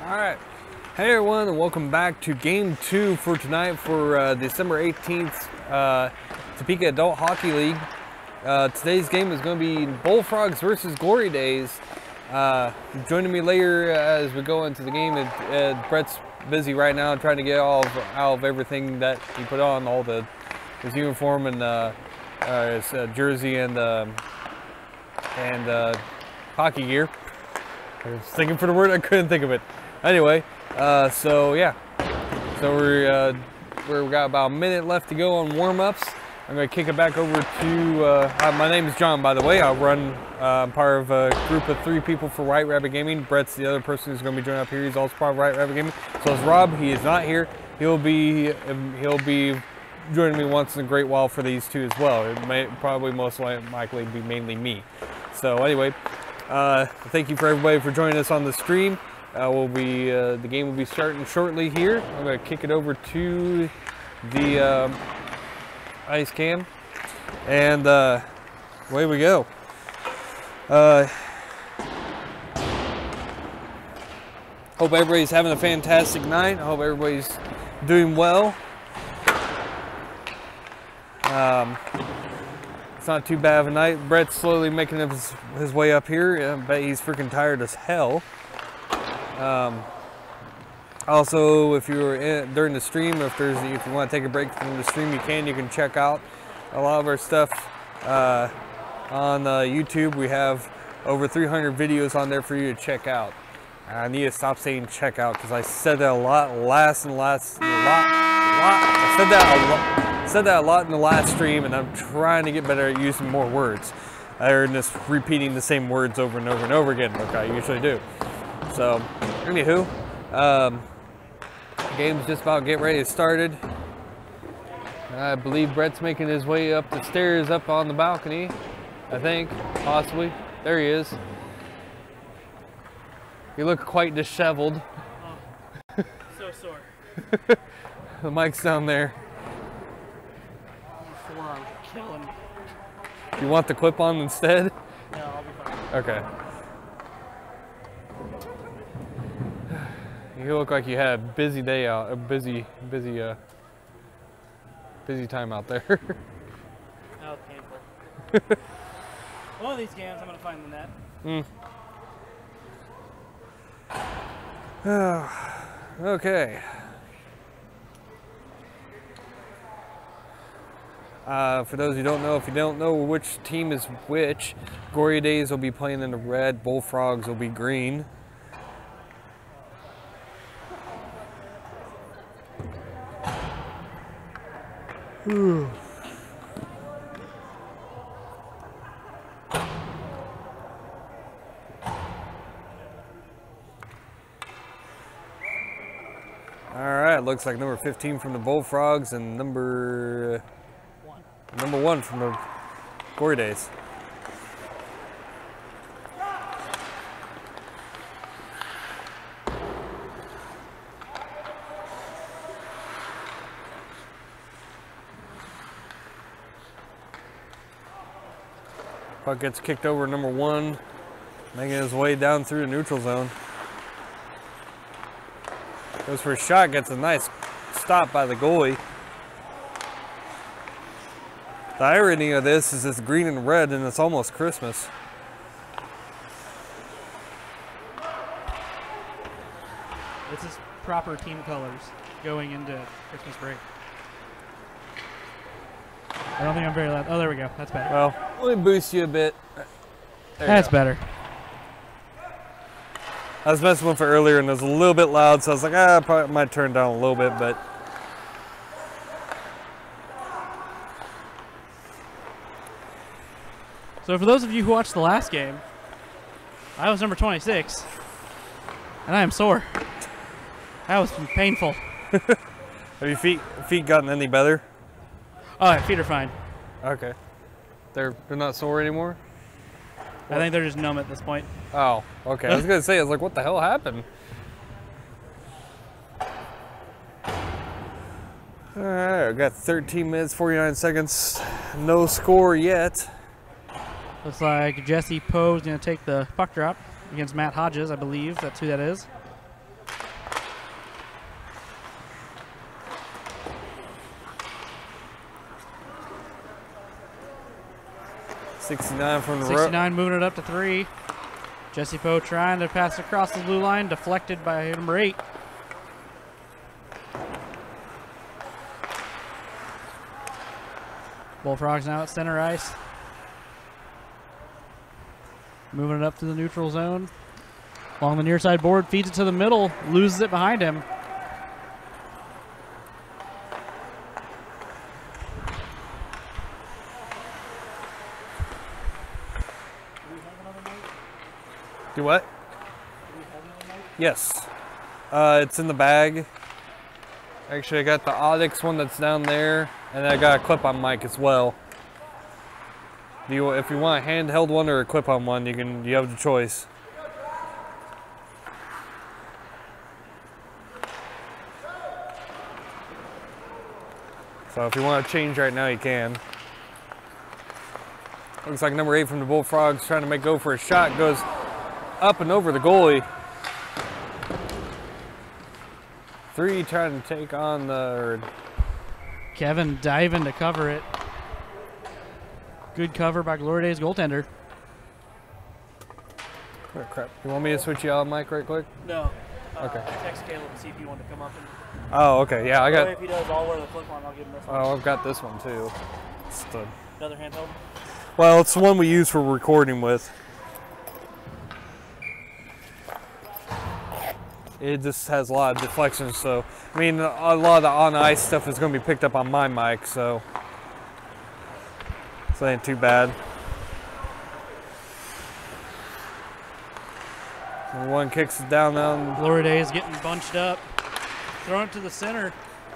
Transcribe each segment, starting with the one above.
Alright, hey everyone, and welcome back to game 2 for tonight for December 18th Topeka Adult Hockey League. Today's game is going to be Bullfrogs versus Glorydays. Joining me later as we go into the game, Brett's busy right now trying to get out of everything that he put on, all his uniform and his jersey and hockey gear. I was thinking for the word, I couldn't think of it. Anyway, so yeah, so we got about a minute left to go on warm-ups. I'm going to kick it back over to, my name is John, by the way. I run, part of a group of 3 people for White Rabbit Gaming. Brett's the other person who's going to be joining up here. He's also part of White Rabbit Gaming. So is Rob. He is not here. He'll be joining me once in a great while for these 2 as well. It may probably most likely be mainly me. So anyway, thank you for everybody for joining us on the stream. The game will be starting shortly here. I'm going to kick it over to the ice cam, and away we go. Hope everybody's having a fantastic night. I hope everybody's doing well. It's not too bad of a night. Brett's slowly making his way up here. I bet he's freaking tired as hell. Also, if you're during the stream, if you want to take a break from the stream, you can check out a lot of our stuff on YouTube. We have over 300 videos on there for you to check out. I need to stop saying check out because I said that a lot I said that a lot in the last stream, and I'm trying to get better at using more words other than just repeating the same words over and over and over again, like I usually do. So, anywho, the game's just about getting ready to started. I believe Brett's making his way up the stairs up on the balcony. I think, possibly. There he is. You look quite disheveled. Oh, so sore. The mic's down there. Forearm killing. You want the clip on instead? No, I'll be fine. Okay. You look like you had a busy day out, a busy time out there. That was painful. One of these games, I'm gonna find the net. Okay. For those who don't know, if you don't know which team is which, Glorydays will be playing in the red, Bullfrogs will be green. Alright, looks like number 15 from the Bullfrogs and number 1 from the Glorydays. Puck gets kicked over number 1, making his way down through the neutral zone. Goes for a shot, gets a nice stop by the goalie. The irony of this is it's green and red and it's almost Christmas. This is proper team colors going into Christmas break. I don't think I'm very loud. Oh, there we go. That's better. Well, let me boost you a bit. That's better. I was messing with it earlier and it was a little bit loud, so I was like, I probably might turn down a little bit, but. So for those of you who watched the last game, I was number 26, and I am sore. That was painful. Have your feet gotten any better? Oh, my feet are fine. Okay. They're not sore anymore? I think they're just numb at this point. Oh, okay. I was going to say, I was like, what the hell happened? All right, I've got 13 minutes, 49 seconds. No score yet. Looks like Jesse Poe's going to take the puck drop against Matt Hodges, I believe. That's who that is. 69 from the 69 moving it up to 3. Jesse Poe trying to pass across the blue line, deflected by number 8. Bullfrogs now at center ice. Moving it up to the neutral zone. Along the near side board, feeds it to the middle, loses it behind him. Do what? Yes. It's in the bag. Actually, I got the Audix one that's down there, and I got a clip-on mic as well. If you want a handheld one or a clip-on one, you have the choice. So if you want to change right now, you can. Looks like number 8 from the Bullfrogs trying to go for a shot, goes up and over the goalie. 3 trying to take on the... Kevin diving to cover it. Good cover by Glorydays goaltender. Oh crap. You want me to switch you out, Mike, right quick? No. Okay. Text Caleb to see if you want to come up. Oh, okay. Yeah, I got... If he does, I'll wear the clip on. I'll give him this one. Oh, I've got this one too. It's the... Another handheld? Well, it's the one we use for recording with. It just has a lot of deflections, so I mean, a lot of the on-ice stuff is going to be picked up on my mic, so it ain't too bad. And one kicks it down. Glorydays getting bunched up, throwing it to the center.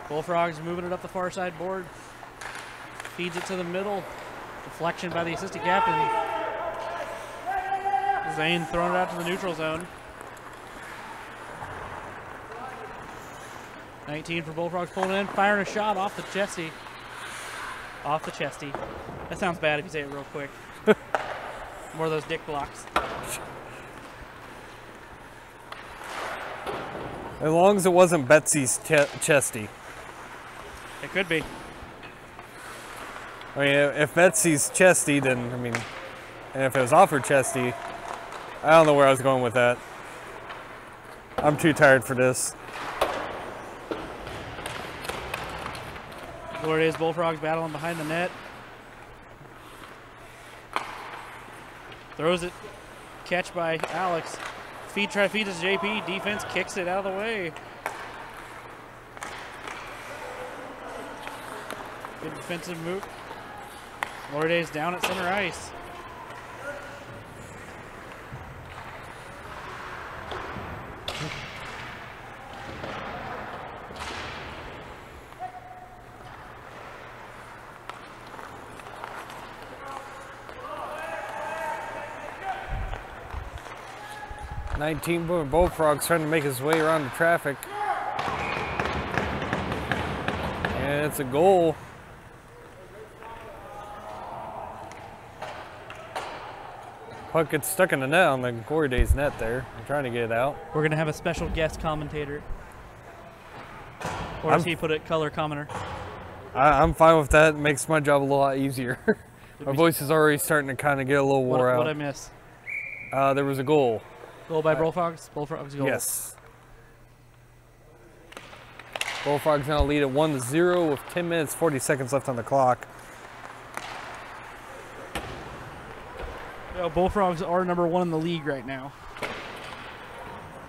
Bullfrogs moving it up the far side board, feeds it to the middle. Deflection by the assistant captain. Zane throwing it out to the neutral zone. 19 for Bullfrogs pulling in, firing a shot off the chesty. Off the chesty. That sounds bad if you say it real quick. More of those dick blocks. As long as it wasn't Betsy's chesty. It could be. I mean, if Betsy's chesty, then, I mean, and if it was off her chesty, I don't know where I was going with that. I'm too tired for this. Glorydays Bullfrogs battling behind the net. Throws it, catch by Alex. Try to feed to JP, defense kicks it out of the way. Good defensive move. Glorydays down at center ice. Bullfrogs trying to make his way around the traffic. And it's a goal. Puck gets stuck in the net on the Glorydays net there. I'm trying to get it out. We're going to have a special guest commentator. Or as he put it, color commenter. I'm fine with that. It makes my job a lot easier. My voice is already starting to kind of get a little wore out. What did I miss? There was a goal. Goal by Bullfrogs? Bullfrogs goal. Yes. Bullfrogs now lead at 1-0 with 10 minutes, 40 seconds left on the clock. Bullfrogs are number 1 in the league right now.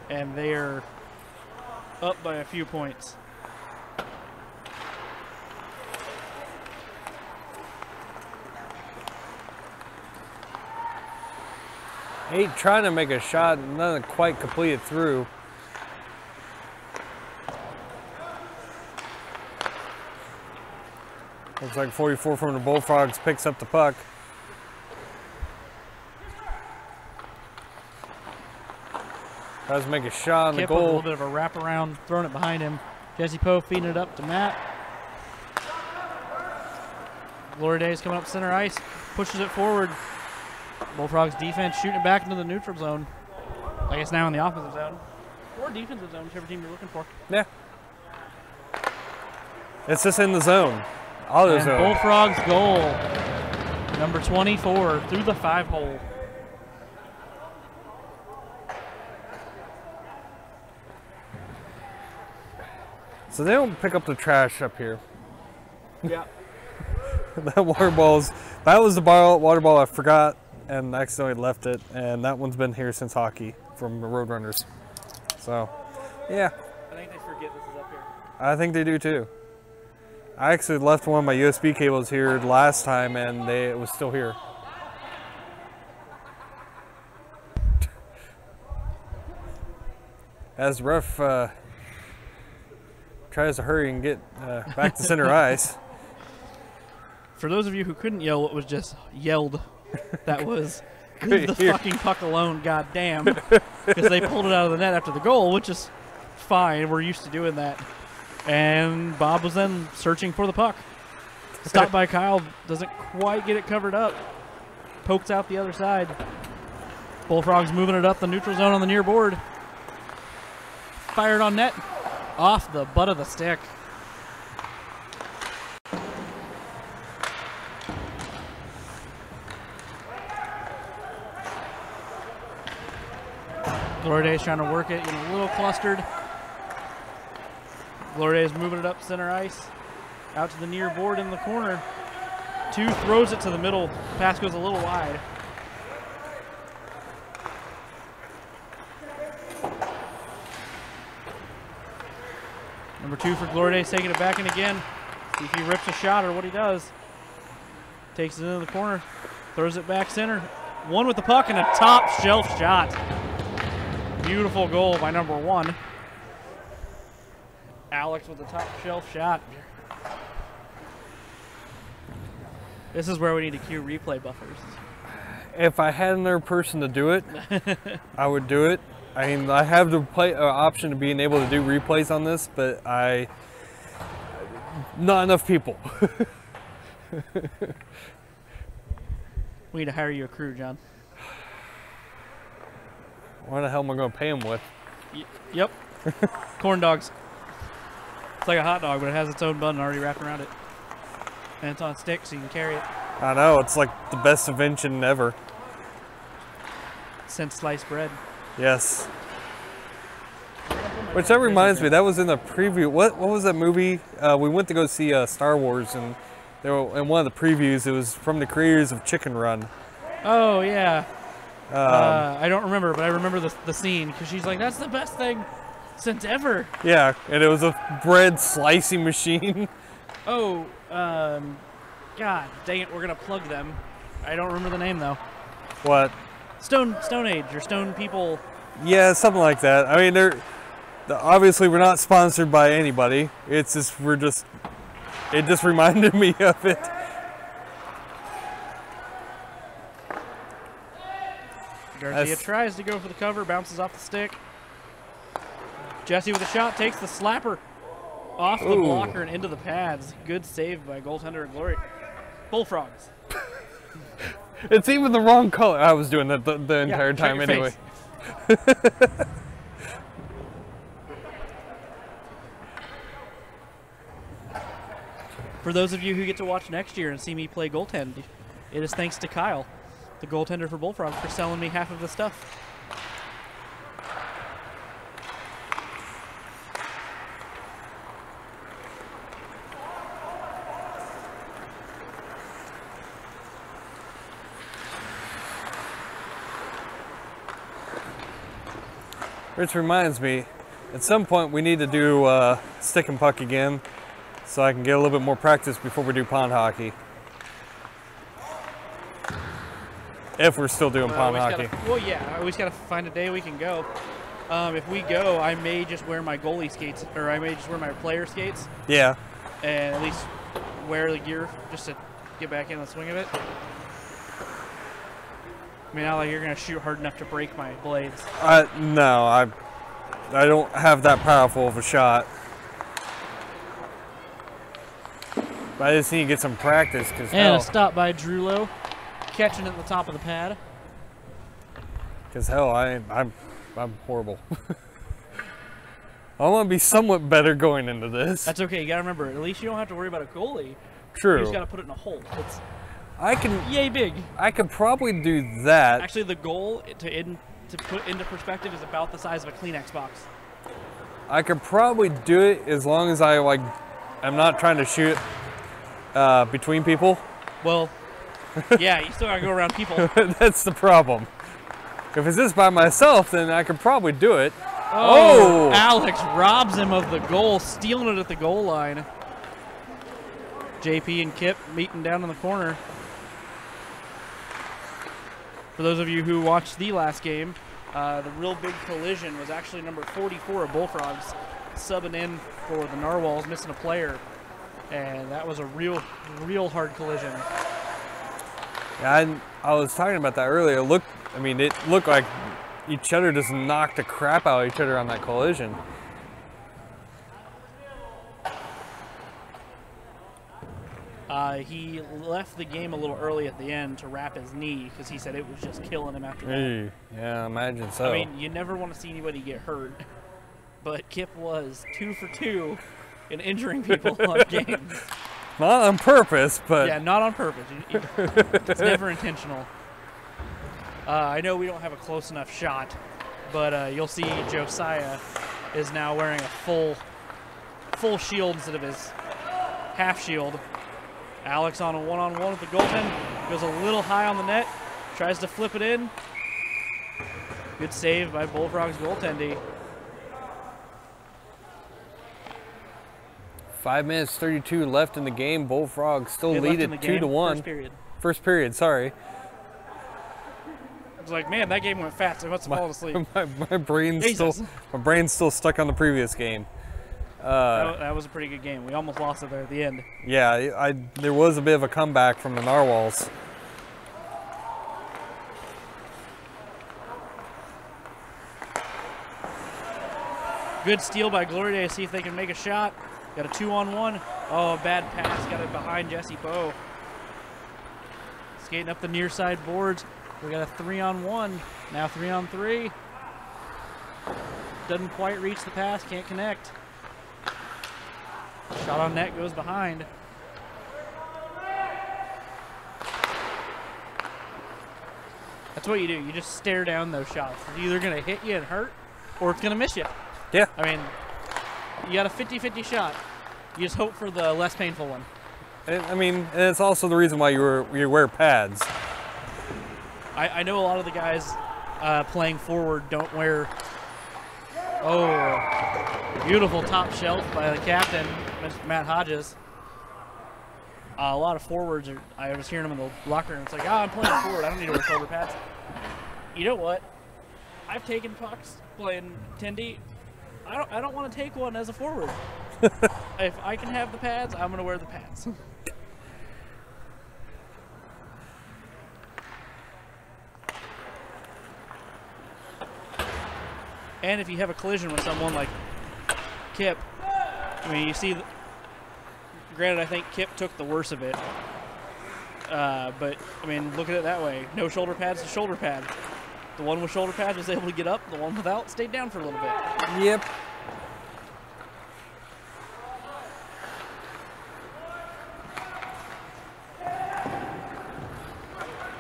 And they are up by a few points. Eight trying to make a shot, none quite completed through. Looks like 44 from the Bullfrogs picks up the puck. Tries to make a shot on the goal. A little bit of a wraparound, throwing it behind him. Jesse Poe feeding it up to Matt. Glorydays coming up center ice, pushes it forward. Bullfrogs defense shooting it back into the neutral zone. I guess now in the offensive zone. Or defensive zone, whichever team you're looking for. Yeah. It's just in the zone. Auto zone. Bullfrogs goal. Number 24 through the 5-hole. So they don't pick up the trash up here. Yeah. That that was the water ball I forgot and accidentally left it, and that one's been here since hockey from the Roadrunners. So, yeah. I think they forget this is up here. I think they do too. I actually left one of my USB cables here last time and it was still here. As the ref tries to hurry and get back to center ice. For those of you who couldn't yell what was just yelled, that was leave the fucking puck alone, goddamn. Because they pulled it out of the net after the goal, which is fine. We're used to doing that. And Bob was then searching for the puck. Stopped by Kyle, doesn't quite get it covered up. Pokes out the other side. Bullfrogs moving it up the neutral zone on the near board. Fired on net. Off the butt of the stick. Glorydays trying to work it, getting a little clustered. Glorydays moving it up center ice. Out to the near board in the corner. Two throws it to the middle. Pass goes a little wide. Number 2 for Glorydays taking it back in again. See if he rips a shot or what he does. Takes it into the corner. Throws it back center. One with the puck and a top shelf shot. Beautiful goal by number 1. Alex with the top shelf shot. This is where we need to cue replay buffers. If I had another person to do it, I would do it. I mean, I have the option of being able to do replays on this, but not enough people. We need to hire you a crew, John. What the hell am I going to pay them with? Yep. Corn dogs. It's like a hot dog, but it has its own bun already wrapped around it. And it's on a stick, so you can carry it. I know, it's like the best invention ever. Since sliced bread. Yes. Which that reminds me, that was in the preview. What was that movie? We went to go see Star Wars, and in one of the previews, it was from the creators of Chicken Run. Oh, yeah. I don't remember, but I remember the scene, because she's like, that's the best thing since ever. Yeah, and it was a bread slicing machine. Oh, God dang it, we're going to plug them. I don't remember the name, though. What? Stone Age, or Stone People. Yeah, something like that. I mean, obviously we're not sponsored by anybody. It's just, it just reminded me of it. Garcia tries to go for the cover, bounces off the stick. Jesse with a shot, takes the slapper off the blocker and into the pads. Good save by goaltender Glory. Bullfrogs. It's even the wrong color. I was doing that the entire time anyway. For those of you who get to watch next year and see me play goaltend, it is thanks to Kyle, the goaltender for Bullfrogs, for selling me half of the stuff. Which reminds me, at some point we need to do stick and puck again, so I can get a little bit more practice before we do pond hockey. If we're still doing pond hockey. Well, yeah, I always got to find a day we can go. If we go, I may just wear my goalie skates, or I may just wear my player skates. Yeah. And at least wear the gear just to get back in the swing of it. I mean, not like you're going to shoot hard enough to break my blades. No, I don't have that powerful of a shot. But I just need to get some practice. And a stop by Drew Lowe, catching it at the top of the pad. Because hell, I'm horrible. I want to be somewhat better going into this. That's okay. You got to remember, at least you don't have to worry about a goalie. True. You just got to put it in a hole. yay big. I could probably do that. Actually, the goal to put into perspective is about the size of a Kleenex box. I could probably do it as long as I'm not trying to shoot between people. Well, yeah, you still gotta go around people. That's the problem. If it's just by myself, then I could probably do it. Oh! Alex robs him of the goal, stealing it at the goal line. JP and Kip meeting down in the corner. For those of you who watched the last game, the real big collision was actually number 44 of Bullfrogs subbing in for the Narwhals, missing a player. And that was a real hard collision. Yeah, I was talking about that earlier. It looked like each other just knocked the crap out of each other on that collision. He left the game a little early at the end to wrap his knee because he said it was just killing him after that. Yeah, I imagine so. I mean, you never want to see anybody get hurt, but Kip was 2 for 2 in injuring people on games. Not on purpose, but... Yeah, not on purpose. It's never intentional. I know we don't have a close enough shot, but you'll see Josiah is now wearing a full shield instead of his half shield. Alex on a one-on-one with the goaltend. Goes a little high on the net. Tries to flip it in. Good save by Bullfrogs goaltending. 5 minutes 32 left in the game. Bullfrogs still lead it 2-1. First period. First period, sorry. I was like, man, that game went fast. I must have fallen asleep. My brain's still stuck on the previous game. That was a pretty good game. We almost lost it there at the end. Yeah, there was a bit of a comeback from the Narwhals. Good steal by Glorydays. See if they can make a shot. Got a 2-on-1. Oh, bad pass. Got it behind Jesse Bowe. Skating up the near side boards. We got a 3-on-1. Now 3-on-3. Doesn't quite reach the pass. Can't connect. Shot on net goes behind. That's what you do. You just stare down those shots. It's either going to hit you and hurt, or it's going to miss you. Yeah. I mean, you got a 50-50 shot. You just hope for the less painful one. And it's also the reason why you wear pads. I know a lot of the guys playing forward don't wear. Oh, beautiful top shelf by the captain, Mr. Matt Hodges. A lot of forwards, I was hearing them in the locker room. It's like, I'm playing forward. I don't need to wear shoulder pads. You know what? I've taken pucks playing 10D. I don't want to take one as a forward. If I can have the pads, I'm going to wear the pads. And if you have a collision with someone like Kip, I mean, you see, granted, I think Kip took the worst of it. But, I mean, look at it that way. No shoulder pads to shoulder pad. The one with shoulder pads was able to get up. The one without stayed down for a little bit. Yep.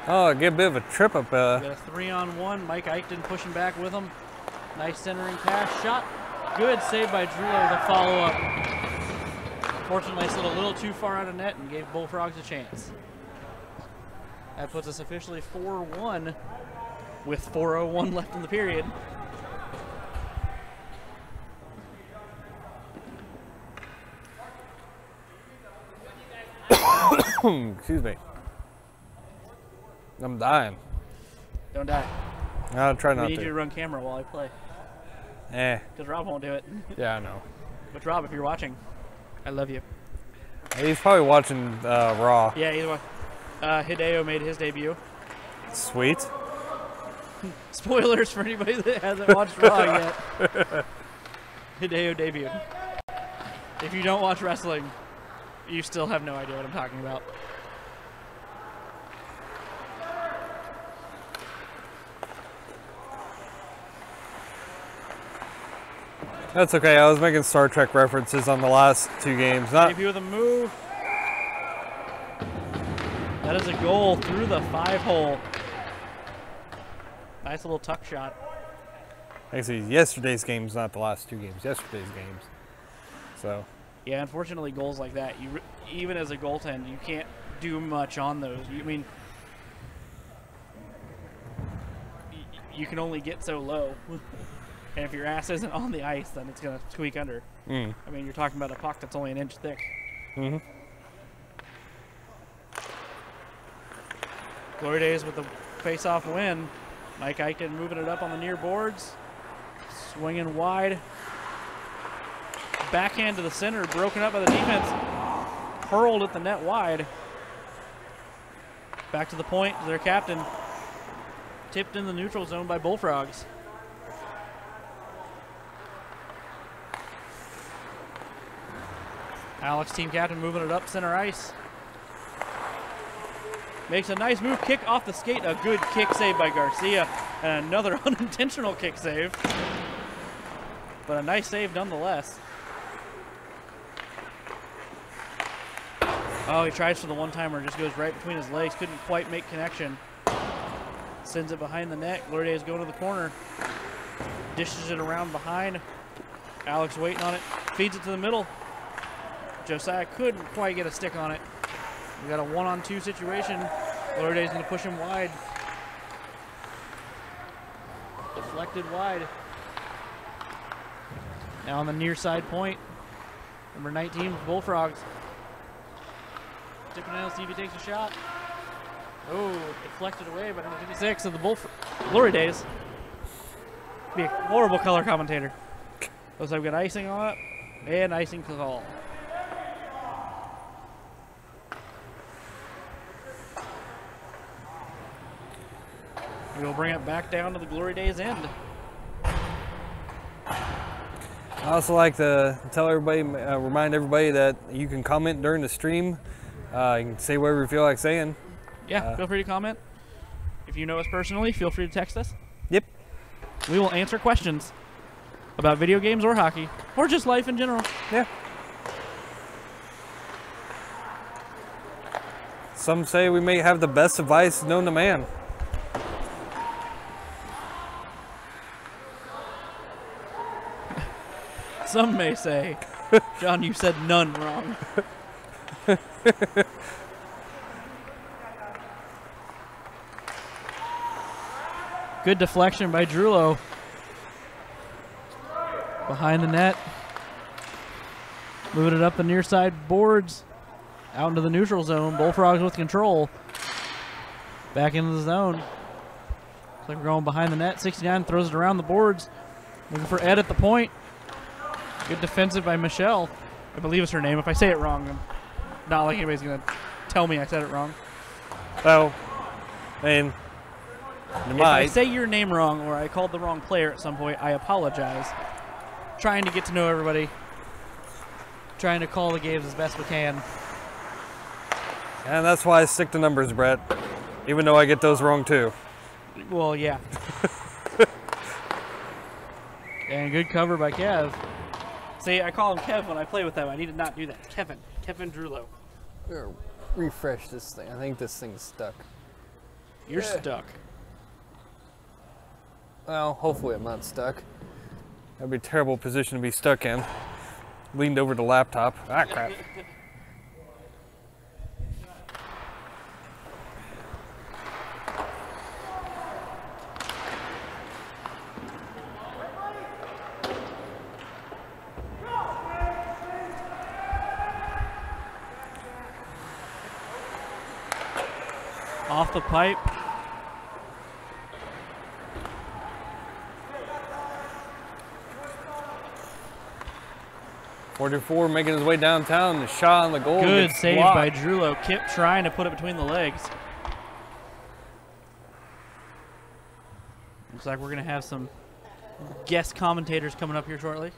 Oh, get a bit of a trip up. Got a 3-on-1. Mike Eichten pushing back with him. Nice centering pass. Shot. Good save by Drullo with a follow-up. Fortunately, slid a little too far out of net and gave Bullfrogs a chance. That puts us officially 4-1 with 4:01 left in the period. Excuse me. I'm dying. Don't die. I'll try not We need to. you to run camera while I play. Because Rob won't do it. Yeah, I know. But Rob, if you're watching, I love you. He's probably watching Raw. Yeah, he's watching. Hideo made his debut. Sweet. Spoilers for anybody that hasn't watched Raw yet. Hideo debuted. If you don't watch wrestling, you still have no idea what I'm talking about. That's okay. I was making Star Trek references on the last two games. Debut with a move. That is a goal through the 5-hole. Nice little tuck shot. Actually, yesterday's game's not the last 2 games. Yesterday's games. So. Yeah, unfortunately, goals like that, even as a goaltender, you can't do much on those. I mean, you can only get so low. And if your ass isn't on the ice, then it's going to squeak under. I mean, you're talking about a puck that's only an inch thick. Glorydays with the face-off win. Mike Eichen moving it up on the near boards. Swinging wide. Backhand to the center, broken up by the defense. Hurled at the net wide. Back to the point, their captain. Tipped in the neutral zone by Bullfrogs. Alex, team captain, moving it up center ice. Makes a nice move, kick off the skate. A good kick save by Garcia. And another unintentional kick save. But a nice save nonetheless. Oh, he tries for the one-timer, just goes right between his legs. Couldn't quite make connection. Sends it behind the net. Glorydays going to the corner. Dishes it around behind. Alex waiting on it. Feeds it to the middle. Josiah couldn't quite get a stick on it. We got a 1-on-2 situation. Glorydays going to push him wide. Deflected wide. Now on the near side point. Number 19, Bullfrogs. Tipping in, see if he takes a shot. Oh, deflected away by number 56 of the Glorydays. Be a horrible color commentator. Looks like we've got icing on it, and icing call. We'll bring it back down to the Glorydays end. I also like to tell everybody, remind everybody that you can comment during the stream. You can say whatever you feel like saying. Yeah, feel free to comment. If you know us personally, feel free to text us. Yep. We will answer questions about video games or hockey, or just life in general. Yeah. Some say we may have the best advice known to man. Some may say, John, you said none wrong. Good deflection by Drulo. Behind the net. Moving it up the near side boards. Out into the neutral zone. Bullfrogs with control. Back into the zone. Looks like we're going behind the net. 69 throws it around the boards. Looking for Ed at the point. Good defensive by Michelle. I believe it's her name. If I say it wrong, I'm not like anybody's going to tell me I said it wrong. Well, I mean, you might. If I say your name wrong or I called the wrong player at some point, I apologize. Trying to get to know everybody. Trying to call the games as best we can. And that's why I stick to numbers, Brett. Even though I get those wrong too. Well, yeah. And good cover by Kev. See, I call him Kev when I play with them. I need to not do that. Kevin Drulo. Refresh this thing. I think this thing's stuck. You're stuck. Well, hopefully I'm not stuck. That'd be a terrible position to be stuck in. Leaned over the laptop. Ah, crap. Off the pipe. .44 making his way downtown. The shot on the goal. Good save by Drulo. Kip trying to put it between the legs. Looks like we're going to have some guest commentators coming up here shortly.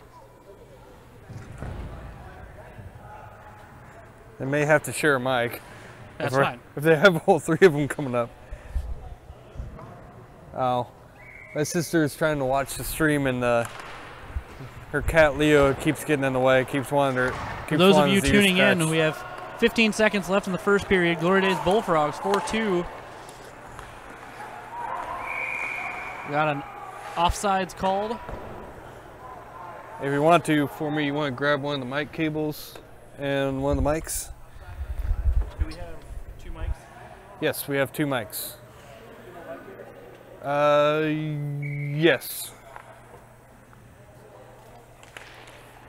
They may have to share a mic. That's fine. If they have all three of them coming up. Oh, my sister is trying to watch the stream and her cat Leo keeps getting in the way. Keeps wanting her. For those of you tuning in, we have 15 seconds left in the first period. Glorydays Bullfrogs 4-2. Got an offsides called. If you want to, for me, you want to grab one of the mic cables and one of the mics. Do we have 2 mics? Yes, we have 2 mics. Yes.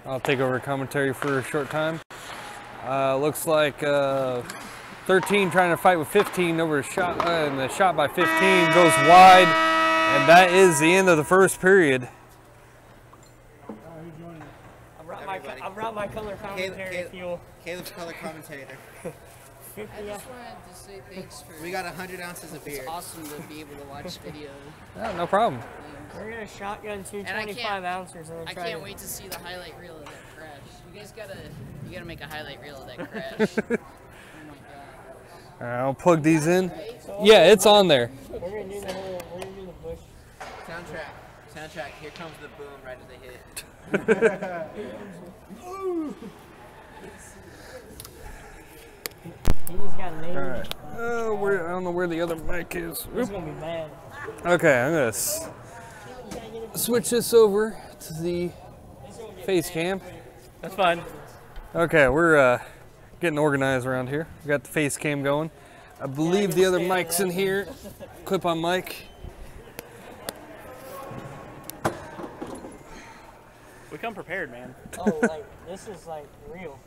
I'll take over commentary for a short time. Looks like 13 trying to fight with 15 over a shot, and the shot by 15 goes wide, and that is the end of the first period. I brought my color commentary fuel. Caleb's color commentator. I just wanted to say thanks for. We got 100 ounces of beer. It's awesome to be able to watch video. Yeah, no problem. We're gonna shotgun 225 ounces and then I try can't to. wait to see the highlight reel of that crash. You guys gotta make a highlight reel of that crash. Oh my god. All right, I'll plug these in. Yeah, it's on there. We're gonna do the whole. We're gonna do the bush. Soundtrack. Here comes the boom right as they hit. He just got naked. All right. I don't know where the other mic is. This Oop. is gonna be bad. Okay, I'm gonna switch this over to the face cam. That's fine. Okay, we're getting organized around here. We got the face cam going. I believe the other mic's in here. Clip on mic. We come prepared, man. Oh, like this is like real.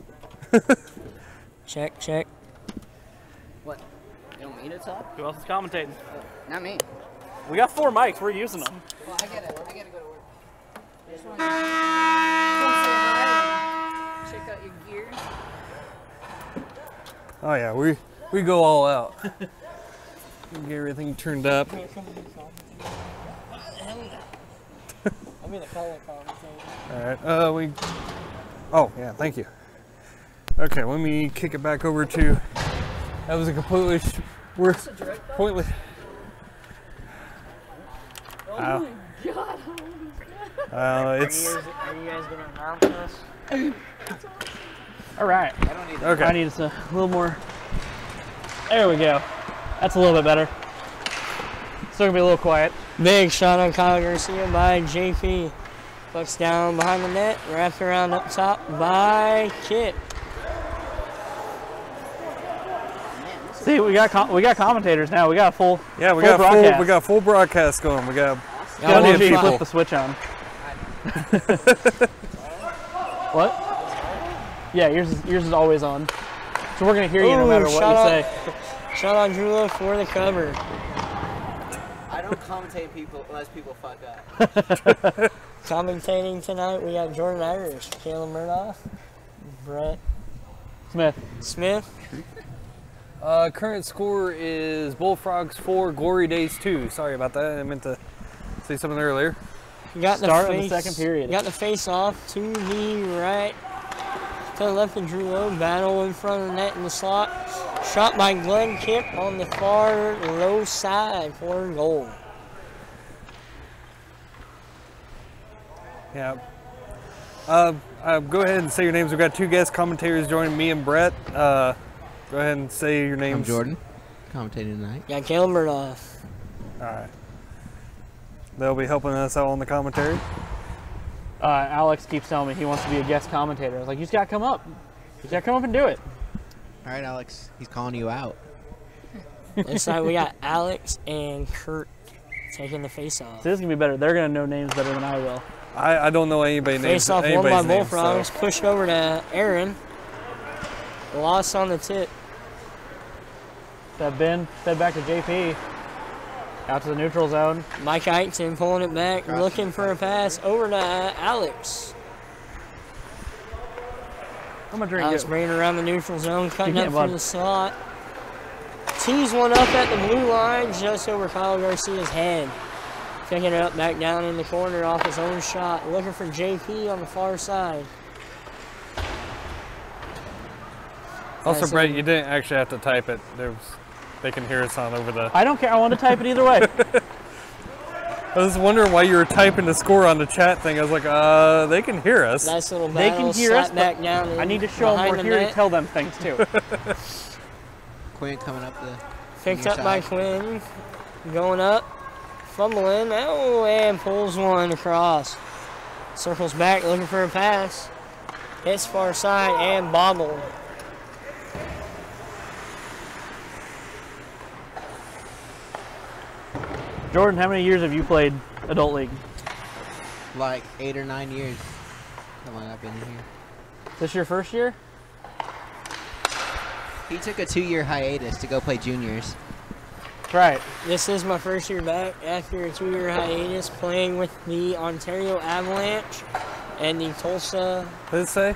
Check. What? You want me to talk? Who else is commentating? Not me. We got 4 mics. We're using them. Well, I gotta go to work. Just want to check out your gear. Oh yeah, we go all out. Get everything turned up. I mean the color commentator. All right. Oh yeah, thank you. Okay, let me kick it back over to. That was a completely pointless. Oh my god! It's Are you guys gonna announce us? All right. okay. I need us a little more. There we go. That's a little bit better. Still gonna be a little quiet. Big shot on Kyle Garcia by JP. Bucks down behind the net, wrapped around up top by Kit. See, we got commentators now. We got a full. Yeah, we full got broadcast. full. We got full broadcast going. We got Got plenty of to people. flip the switch on. What? Yeah, yours is always on. So we're gonna hear you no matter what you say. Shot on Drulo for the cover. I don't commentate people unless people fuck up. Commentating tonight, we got Jordan Irish, Caleb Murdoch, Brett Smith. Current score is Bullfrogs 4, Glorydays 2. Sorry about that. I meant to say something earlier. Got Start the of the face, second period. Got the face off to the right, to the left of Drulo. Battle in front of the net in the slot. Shot by Glenn Kip on the far low side for a goal. Yeah. Go ahead and say your names. We've got 2 guest commentators joining me and Brett. Go ahead and say your names. I'm Jordan, commentating tonight. Got Caleb Murdoch. All right. They'll be helping us out on the commentary. Alex keeps telling me he wants to be a guest commentator. I was like, you just gotta come up. You just gotta come up and do it. All right, Alex, he's calling you out. This side we got Alex and Kurt taking the face off. So this is gonna be better. They're gonna know names better than I will. I don't know anybody's names. Face off won by anybody's names, Bullfrogs. so. Pushed over to Aaron. Lost on the tip. That Ben fed back to JP. Out to the neutral zone. Mike Eichton pulling it back, looking for a pass over to Alex. I'm gonna drink Alex it. bringing around the neutral zone, cutting You up can't, from bud. the slot. Tees one up at the blue line, just over Kyle Garcia's head. Picking it up back down in the corner off his own shot. Looking for JP on the far side. Also, Brett, you didn't actually have to type it. They can hear us on over the. I don't care. I want to type it either way. I was wondering why you were typing the score on the chat thing. I was like, they can hear us. Nice little They battle. can hear us, slap back down. I need to show them we're here to tell them things too. Quinn coming up the. Picked near up by side. Quinn. Going up. Fumbling. Oh, and pulls one across. Circles back looking for a pass. Hits far side and bobbled. Jordan, how many years have you played Adult League? Like 8 or 9 years. How long I've been in here? This your first year? He took a 2-year hiatus to go play juniors. Right. This is my first year back after a 2-year hiatus playing with the Ontario Avalanche and the Tulsa What did it say?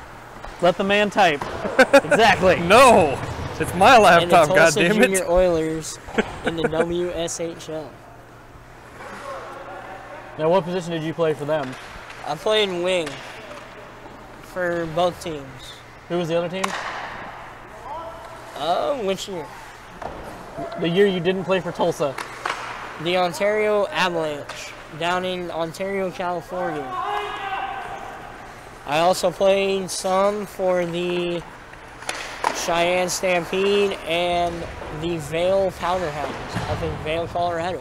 Let the man type. Exactly. No! It's my and the laptop, Tulsa goddammit. Junior Oilers in the WSHL. Now, what position did you play for them? I played wing for both teams. Who was the other team? Which year? The year you didn't play for Tulsa. The Ontario Avalanche down in Ontario, California. I also played some for the Cheyenne Stampede and the Vail Powderhounds up in Vail, Colorado.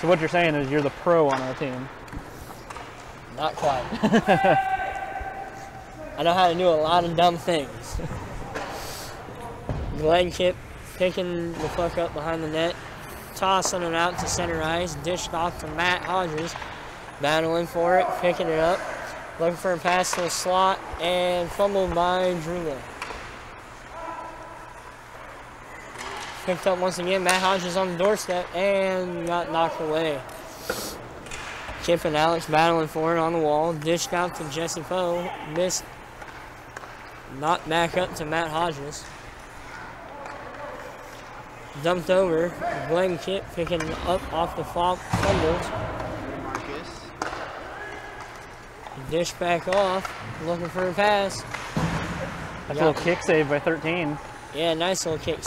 So what you're saying is you're the pro on our team. Not quite. I know how to do a lot of dumb things. Glenn Kip picking the puck up behind the net, tossing it out to center ice, dished off to Matt Hodges, battling for it, picking it up, looking for a pass to the slot, and fumbled by Drula. Picked up once again, Matt Hodges on the doorstep, and got knocked away. Kip and Alex battling for it on the wall, dished out to Jesse Poe, missed, knocked back up to Matt Hodges. Dumped over, Glenn Kip picking up off the fumbles. Marcus. Dish back off, looking for a pass. That's a little kick save by 13. Yeah, nice little kick.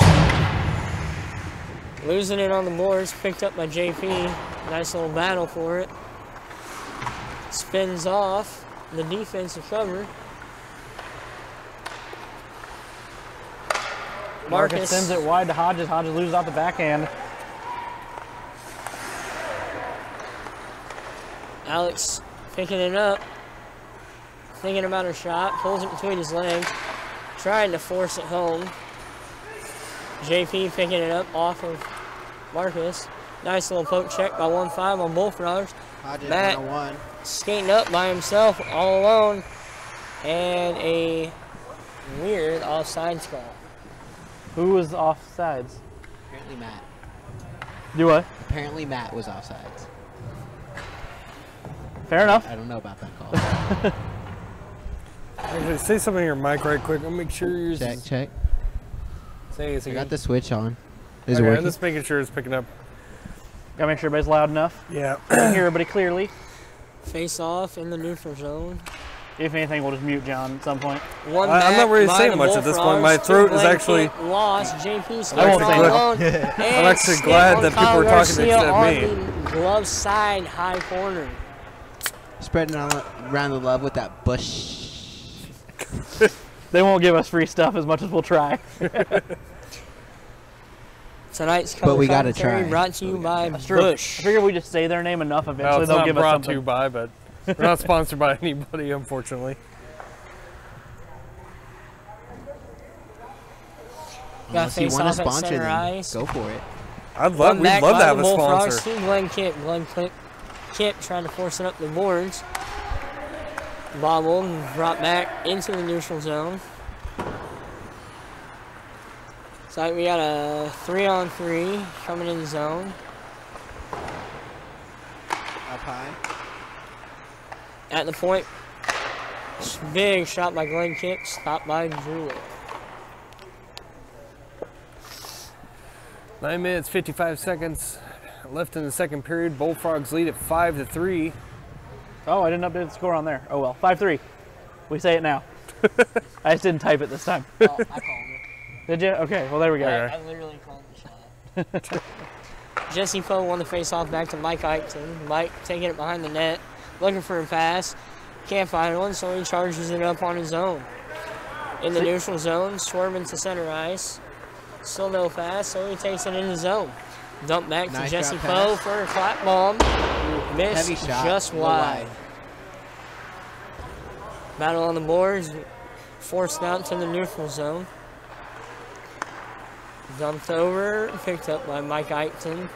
Losing it on the boards, picked up by JP. Nice little battle for it. Spins off the defensive cover. Marcus sends it wide to Hodges. Hodges loses off the backhand. Alex picking it up. Thinking about her shot. Pulls it between his legs. Trying to force it home. JP picking it up off of Marcus. Nice little poke check by 1-5 on Bullfrogs. Hodges Matt 101. skating up by himself all alone. And a weird offsides call. Who was offsides? Apparently Matt. Do what? Apparently Matt was offsides. Fair enough. I don't know about that call. Actually, say something in your mic right quick. I'll make sure yours Check, is... check. Say it I again. got the switch on. Is it Okay, I'm working? just making sure it's picking up. Gotta make sure everybody's loud enough. Yeah. I can hear everybody clearly. Face off in the neutral zone. If anything, we'll just mute John at some point. One I'm not back ready to by say the much at this point. Bullfrogs. My throat is Two actually- blanket lost. JP I won't skates say all much. alone. I'm actually glad that people are talking instead of me. On the glove side, high corner. Spreading around the love with that bush. They won't give us free stuff as much as we'll try. Tonight's But color we gotta commentary try. brought to you by That's true. I Bush. figure we just say their name enough, Well, eventually it's they'll not give us brought something. to you by, but we're not sponsored by anybody, unfortunately. Got Unless you face want to off at sponsor center them, ice. go for it. We'd love Back to by have the a Bullfrogs sponsor. to Glenn Kip. Kip trying to force it up the boards. Bobbled and brought back into the neutral zone. So we got a 3-on-3 coming in the zone. Up high. At the point, big shot by Glenn Kip, stopped by Drew. 9 minutes, 55 seconds left in the second period. Bullfrogs lead at 5-3. Oh, I didn't update the score on there. Oh well, 5-3. We say it now. I just didn't type it this time. Oh, I called it. Did you? Okay, well there we go. Okay. I literally called the shot. Jesse Poe won the face-off back to Mike Eichton. Mike taking it behind the net, looking for a pass. Can't find one, so he charges it up on his own. In the neutral zone, swerving to center ice. Still no pass, so he takes it in his zone. Dump back to Jesse Poe for a clap bomb. Missed just wide. Battle on the boards, forced out to the neutral zone. Dumped over, picked up by Mike Eichton.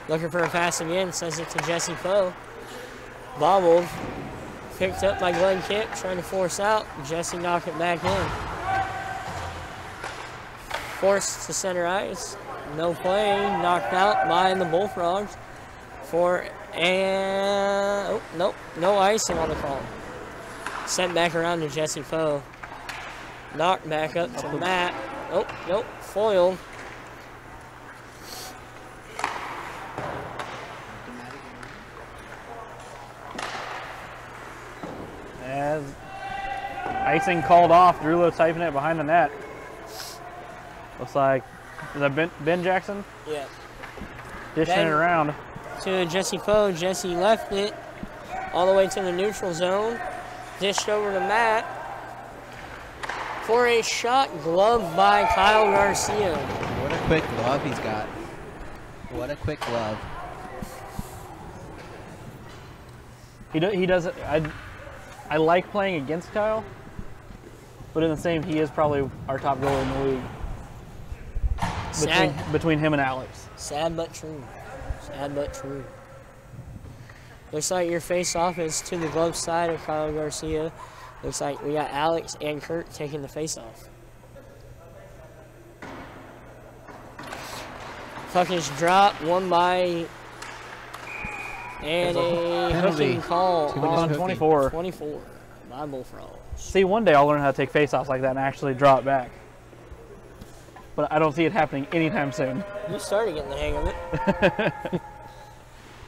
Looking for a pass again, sends it to Jesse Poe. Bobbled, picked up by Glenn Kipp, trying to force out. Jesse knocked it back in. Forced to center ice. No play, knocked out by the Bullfrogs. Oh, nope, no icing on the call. Sent back around to Jesse Poe. Knocked back up to Matt. Oh, nope, foiled. As icing called off, Drulo typing it behind the net. Looks like, is that Ben Jackson? Yeah. Dishing it around. To Jesse Poe. Jesse left it all the way to the neutral zone. Dished over to Matt for a shot, gloved by Kyle Garcia. What a quick glove he's got. What a quick glove. He does it. I like playing against Kyle, but in the same, he is probably our top goalie in the league. Between him and Alex. Sad but true. Sad but true. Looks like your face-off is to the glove side of Kyle Garcia. Looks like we got Alex and Kurt taking the face-off. Puck is dropped, won by, and a hooking call on 24. 24 by Bullfrogs. See, one day I'll learn how to take face-offs like that and actually draw it back. But I don't see it happening anytime soon. You started getting the hang of it.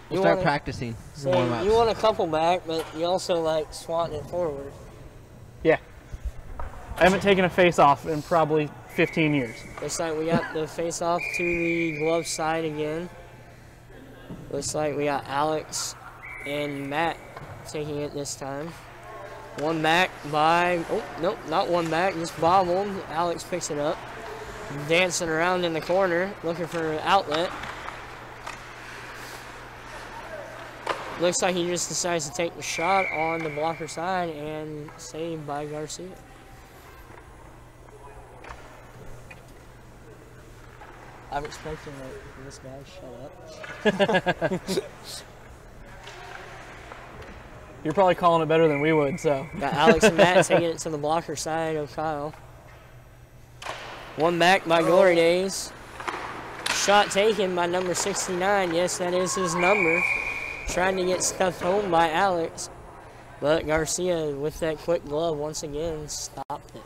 We'll start practicing. So you want a couple back, but you also like swatting it forward. Yeah. I haven't taken a face-off in probably 15 years. Looks like we got the face-off to the glove side again. Looks like we got Alex and Matt taking it this time. One back by, oh, nope, not one back, just bobbled. Alex picks it up. Dancing around in the corner, looking for an outlet. Looks like he just decides to take the shot on the blocker side and saved by Garcia. I'm expecting this guy shut up. You're probably calling it better than we would, so. Got Alex and Matt taking it to the blocker side of Kyle. One back by Glorydays. Shot taken by number 69. Yes, that is his number. Trying to get stuffed home by Alex. But Garcia, with that quick glove, once again, stopped it.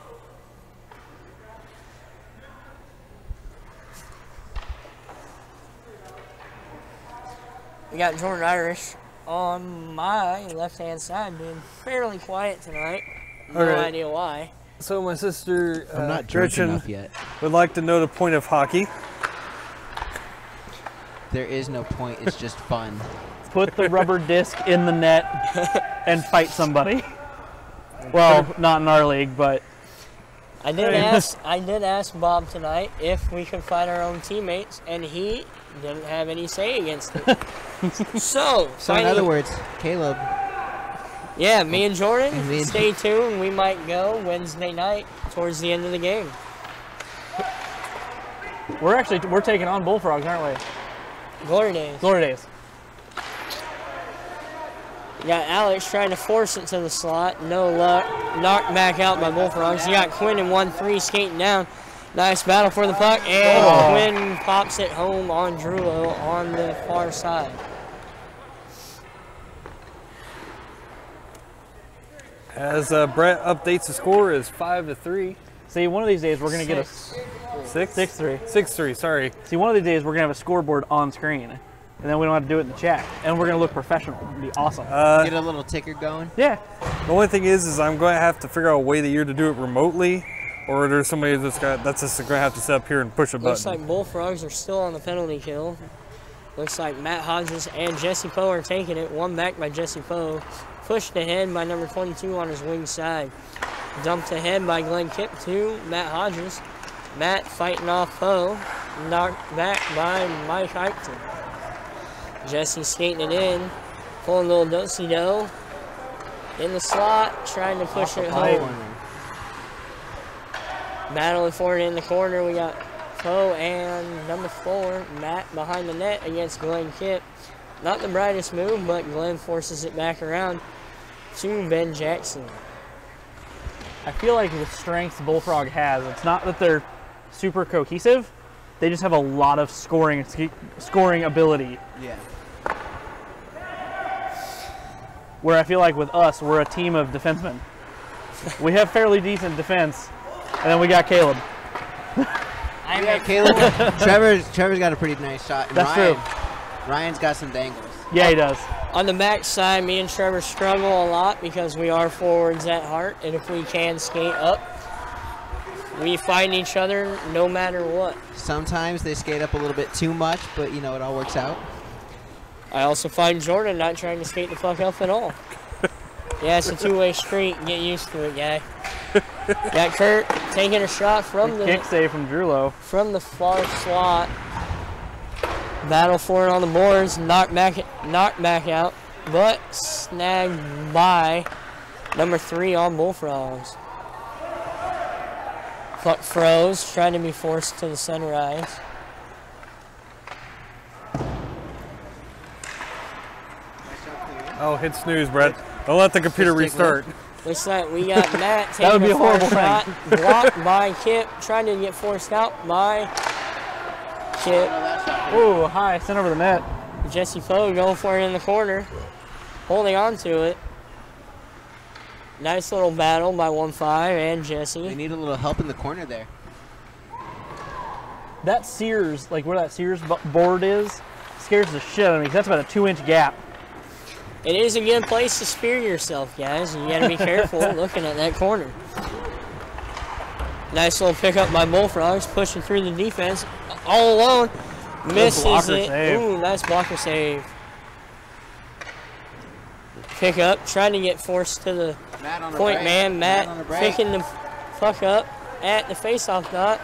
We got Jordan Irish on my left-hand side being fairly quiet tonight. No idea why. So my sister, I'm not drunk Gretchen, enough yet. would like to know the point of hockey. There is no point. It's just fun. Put the rubber disc in the net and fight somebody. Well, not in our league, but I did ask Bob tonight if we could fight our own teammates, and he didn't have any say against it. So in other words, Caleb. Yeah, me and Jordan, stay tuned. We might go Wednesday night towards the end of the game. we're taking on Bullfrogs, aren't we? Glorydays. Glorydays. You got Alex trying to force it to the slot. No luck. Knocked back out by Bullfrogs. You got Quinn in 1-3 skating down. Nice battle for the puck. And Quinn pops it home on Drulo on the far side. As Brett updates the score is 5-3. See, one of these days we're going to get a 6-3. 6-3, sorry. See, one of these days we're going to have a scoreboard on screen. And then we don't have to do it in the chat. And we're going to look professional. It'll be awesome. Get a little ticker going. Yeah. The only thing is I'm going to have to figure out a way that you're to do it remotely, or there's somebody that's just going to have to sit up here and push a button. Looks like Bullfrogs are still on the penalty kill. Looks like Matt Hodges and Jesse Poe are taking it. One back by Jesse Poe. Pushed ahead by number 22 on his wing side. Dumped ahead by Glenn Kipp to Matt Hodges. Matt fighting off Poe. Knocked back by Mike Eichton. Jesse skating it in. Pulling a little do-si-do. In the slot, trying to push it home. Battling for it in the corner. We got Poe and number 4, Matt, behind the net against Glenn Kipp. Not the brightest move, but Glenn forces it back around to Ben Jackson. I feel like the strengths Bullfrog has, it's not that they're super cohesive, they just have a lot of scoring ability. Yeah. Where I feel like with us, we're a team of defensemen. We have fairly decent defense, and then we got Caleb. Caleb. Trevor's got a pretty nice shot. And That's true. Ryan's got some dangles. Yeah, he does. On the back side, me and Trevor struggle a lot because we are forwards at heart, and if we can skate up, we find each other no matter what. Sometimes they skate up a little bit too much, but you know, it all works out. I also find Jordan not trying to skate the fuck up at all. Yeah, it's a two-way street. Get used to it, guy. Got Kurt taking a shot from the kick save from Drulo. From the far slot. Battle for it on the boards. Knocked back out, but snagged by number 3 on Bullfrogs. Puck froze, trying to be forced to the center ice. Oh, hit snooze, Brett. Don't let the computer restart. Looks like we got Matt taking That would be a horrible shot, blocked by Kip, trying to get forced out by Kip. Ooh, high, sent over the net. Jesse Poe going for it in the corner, holding on to it. Nice little battle by 1-5 and Jesse. They need a little help in the corner there. That Sears, like where that Sears board is, scares the shit out of me. That's about a 2-inch gap. It is a good place to spear yourself, guys. You got to be careful looking at that corner. Nice little pickup by Bullfrogs, pushing through the defense all alone. Misses it. Save. Ooh, nice blocker save. Pick up, trying to get forced to the point man. Matt picking the puck up at the faceoff dot.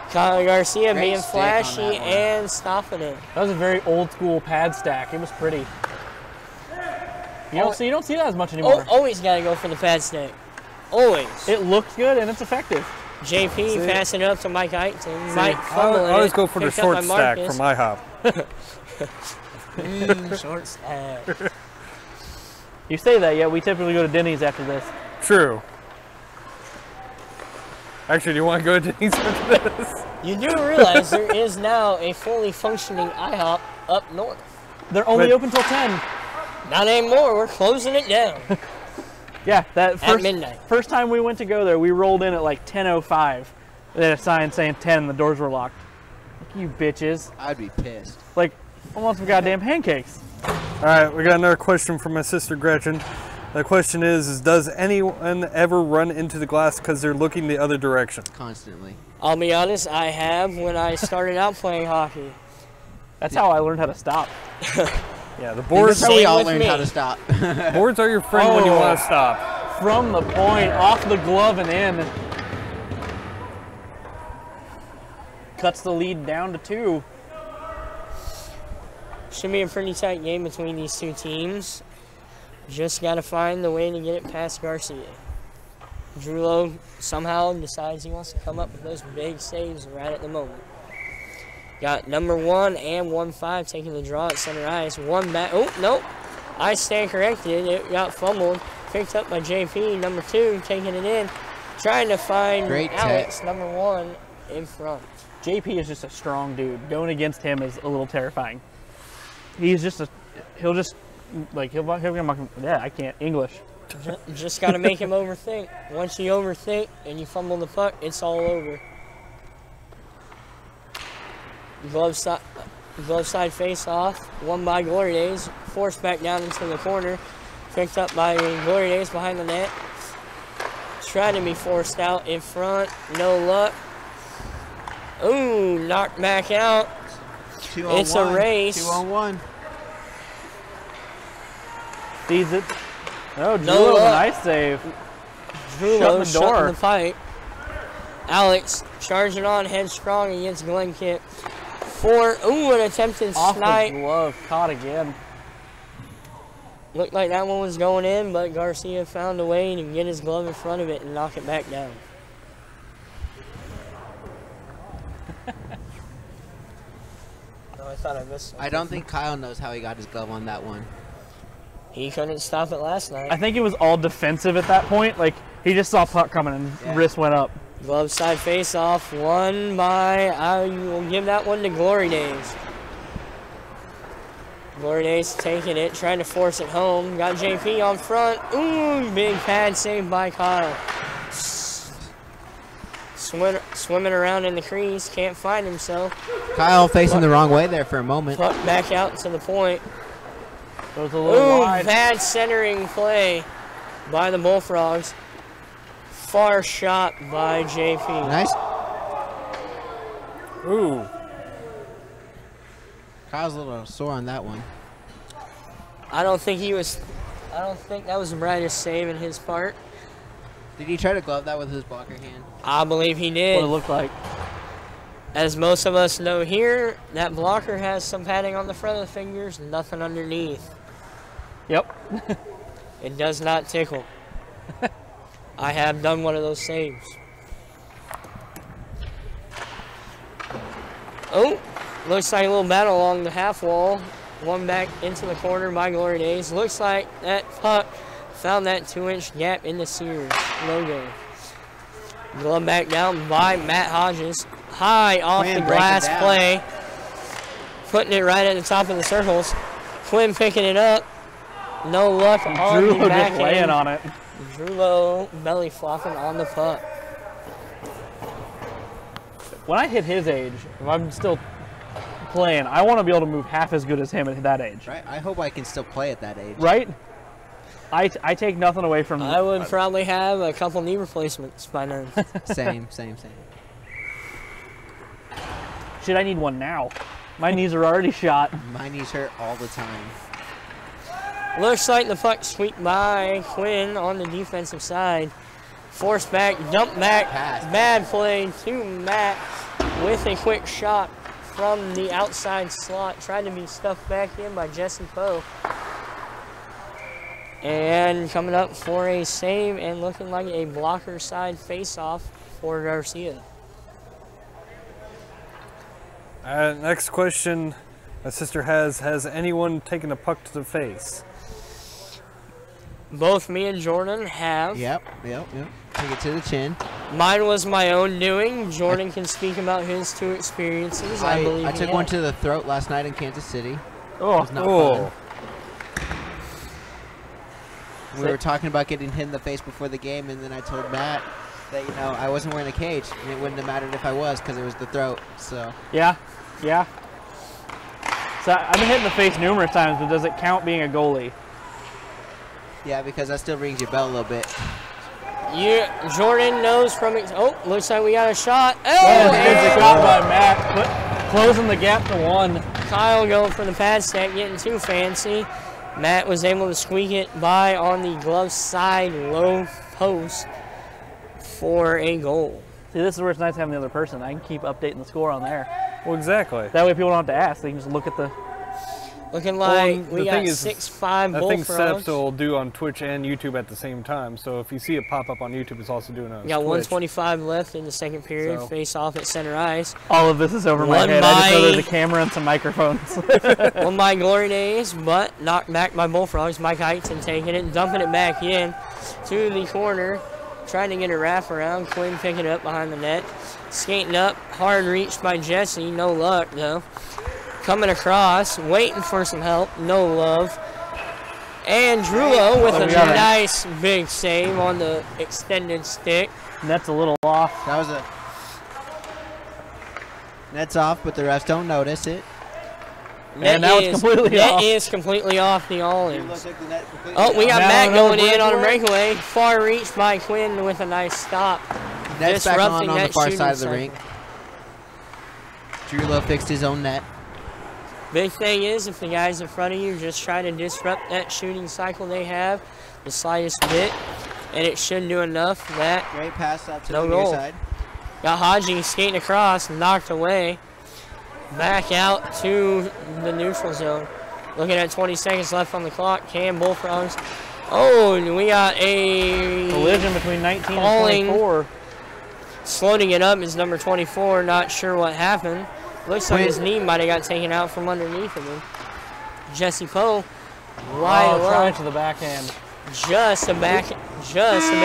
Kyle Garcia being flashy and stopping it. That was a very old school pad stack. It was pretty. You don't see that as much anymore. Always got to go for the pad stack. Always. It looks good and it's effective. JP passing it up to Mike Eichton. Mike I fumbling always it, go for the picked up short by stack Marcus. from IHOP. Short stack. You say that, yeah, we typically go to Denny's after this. True. Actually, do you want to go to Denny's after this? You do realize there is now a fully functioning IHOP up north. They're only open till 10. Not anymore. We're closing it down. Yeah, that At midnight. First time we went to go there, we rolled in at like 10:05. They had a sign saying 10 and the doors were locked. Like, you bitches. I'd be pissed. Like, I want some goddamn pancakes. All right, we got another question from my sister Gretchen. The question is does anyone ever run into the glass because they're looking the other direction? Constantly. I'll be honest, I have when I started out playing hockey. That's how I learned how to stop. Yeah, the boards. That's how we all with learned me. how to stop. Boards are your friend when you want to stop. From the point, off the glove and in. Cuts the lead down to 2. Should be a pretty tight game between these two teams. Just got to find the way to get it past Garcia. Drulo somehow decides he wants to come up with those big saves right at the moment. Got number 1 and 1-5 taking the draw at center ice. One back. Oh, nope. I stand corrected. It got fumbled. Picked up by JP. Number 2 taking it in. Trying to find Alex, number 1, in front. JP is just a strong dude. Going against him is a little terrifying. He's just he'll I can't English. Just got to make him overthink. Once you overthink and you fumble the puck, it's all over. Glove side face off, won by Glorydays, forced back down into the corner, picked up by Glorydays behind the net. Trying to be forced out in front, no luck. Ooh, knocked back out. It's a race. 2-on-1. Feeds it. Oh, Drew No with a luck. nice save. Drulo Shut the door. shutting the fight. Alex charging on headstrong against Glenn Kip. An attempted Off the snipe. glove, caught again. Looked like that one was going in, but Garcia found a way to get his glove in front of it and knock it back down. Oh, I thought I missed something. I don't think Kyle knows how he got his glove on that one. He couldn't stop it last night. I think it was all defensive at that point. Like, he just saw puck coming and Yeah. wrist went up. Glove side face off, won by, I will give that one to Glorydays. Glorydays taking it, trying to force it home. Got JP on front. Ooh, big pad saved by Kyle. Swimming around in the crease, can't find himself. Kyle facing the wrong way there for a moment. Puck back out to the point. Goes a little Ooh, wide. bad centering play by the Bullfrogs. Far shot by JP. Nice. Ooh. Kyle's a little sore on that one. I don't think that was the brightest save in his part. Did he try to glove that with his blocker hand? I believe he What did. it looked like. As most of us know here, that blocker has some padding on the front of the fingers, nothing underneath. Yep. It does not tickle. I have done one of those saves. Oh, looks like a little battle along the half wall. One back into the corner by Glorydays. Looks like that puck found that 2-inch gap in the Sears logo. Glove back down by Matt Hodges. High off Quinn the breaking glass down. play. Putting it right at the top of the circles. Quinn picking it up. No luck on Drew the just backhand. laying on it. Drulo belly flopping on the puck. When I hit his age, if I'm still playing, I want to be able to move half as good as him at that age. Right? I hope I can still play at that age. Right? I take nothing away from. I would probably have a couple knee replacements by now. Same. Shit, I need one now. My knees are already shot. My knees hurt all the time. Looks like the puck swept by Quinn on the defensive side. Force back, dump back, Pass. bad play to Matt with a quick shot from the outside slot. Tried to be stuffed back in by Jesse Poe. And coming up for a save and looking like a blocker side face-off for Garcia. Next question my sister has anyone taken a puck to the face? Both me and Jordan have. Yep. Take it to the chin. Mine was my own doing. Jordan can speak about his two experiences. I believe I he took one has. to the throat last night in Kansas City. Oh, Not Oh, We were talking about getting hit in the face before the game, and then I told Matt that, you know, I wasn't wearing a cage, and it wouldn't have mattered if I was because it was the throat. So yeah. So I've been hit in the face numerous times, but does it count being a goalie? yeah, because that still rings your bell a little bit. Jordan knows from it. Oh, looks like we got a shot. Oh, Good and shot by Matt, closing the gap to one. Kyle going for the pad stack, getting too fancy. Matt was able to squeak it by on the glove side low post for a goal. See, this is where it's nice having the other person. I can keep updating the score on there. well, exactly. That way people don't have to ask. They can just look at the... Looking like Well, we the got thing is, 6'5" That thing Bullfrogs. Seps will do on Twitch and YouTube at the same time. So if you see it pop up on YouTube, it's also doing it on We got Twitch. 125 left in the second period. So- Face off at center ice. All of this is over my One head. I just know by- there's a camera and some microphones. Won by Glorydays, but knocked back by Bullfrogs. Mike Heighton taking it, dumping it back in to the corner. Trying to get a wrap around. Quinn picking it up behind the net. Skating up. Hard reach by Jesse. No luck, though. Coming across. Waiting for some help. No love. And Drulo with a we got it. nice big save on the extended stick. Net's a little off. That was a net's off, but the refs don't notice it. And now it's completely off. Net is completely off the all-ins. Looks like the net completely Oh, we got Now Matt another going in on a breakaway. breakaway. Far reach by Quinn with a nice stop. Net's back on disrupting the that far shooting side of the cycle. rink. Drulo fixed his own net. Big thing is, if the guys in front of you just try to disrupt that shooting cycle they have the slightest bit, and it shouldn't do enough for that. Great pass up to No the near goal. side. Got Hodgie skating across, knocked away. Back out to the neutral zone. Looking at 20 seconds left on the clock. Can Bullfrogs. Oh, and we got a Collision between 19 falling. and 24. Sloating it up is number 24. Not sure what happened. Looks like his knee might have got taken out from underneath of him. Jesse Poe, wide Trying alone, to the backhand. just a bit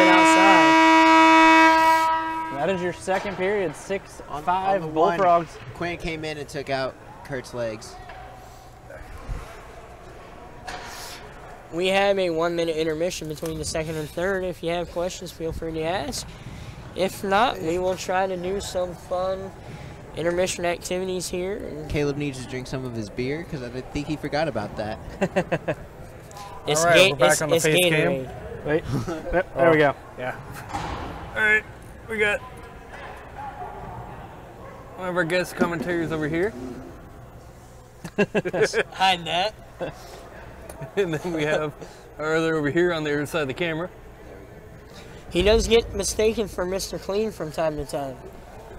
outside. That is your second period. 6-5 On the one, Bullfrogs. Quinn came in and took out Kurt's legs. We have a 1-minute intermission between the second and third. If you have questions, feel free to ask. If not, we will try to do some fun intermission activities here. Caleb needs to drink some of his beer because I think he forgot about that. It's All right, we're back on the face cam. Gatorade. Wait. Yep, there we go. Yeah. All right, we got one of our guest commentators over here. Hide that. And then we have our other over here on the other side of the camera. He does get mistaken for Mr. Clean from time to time.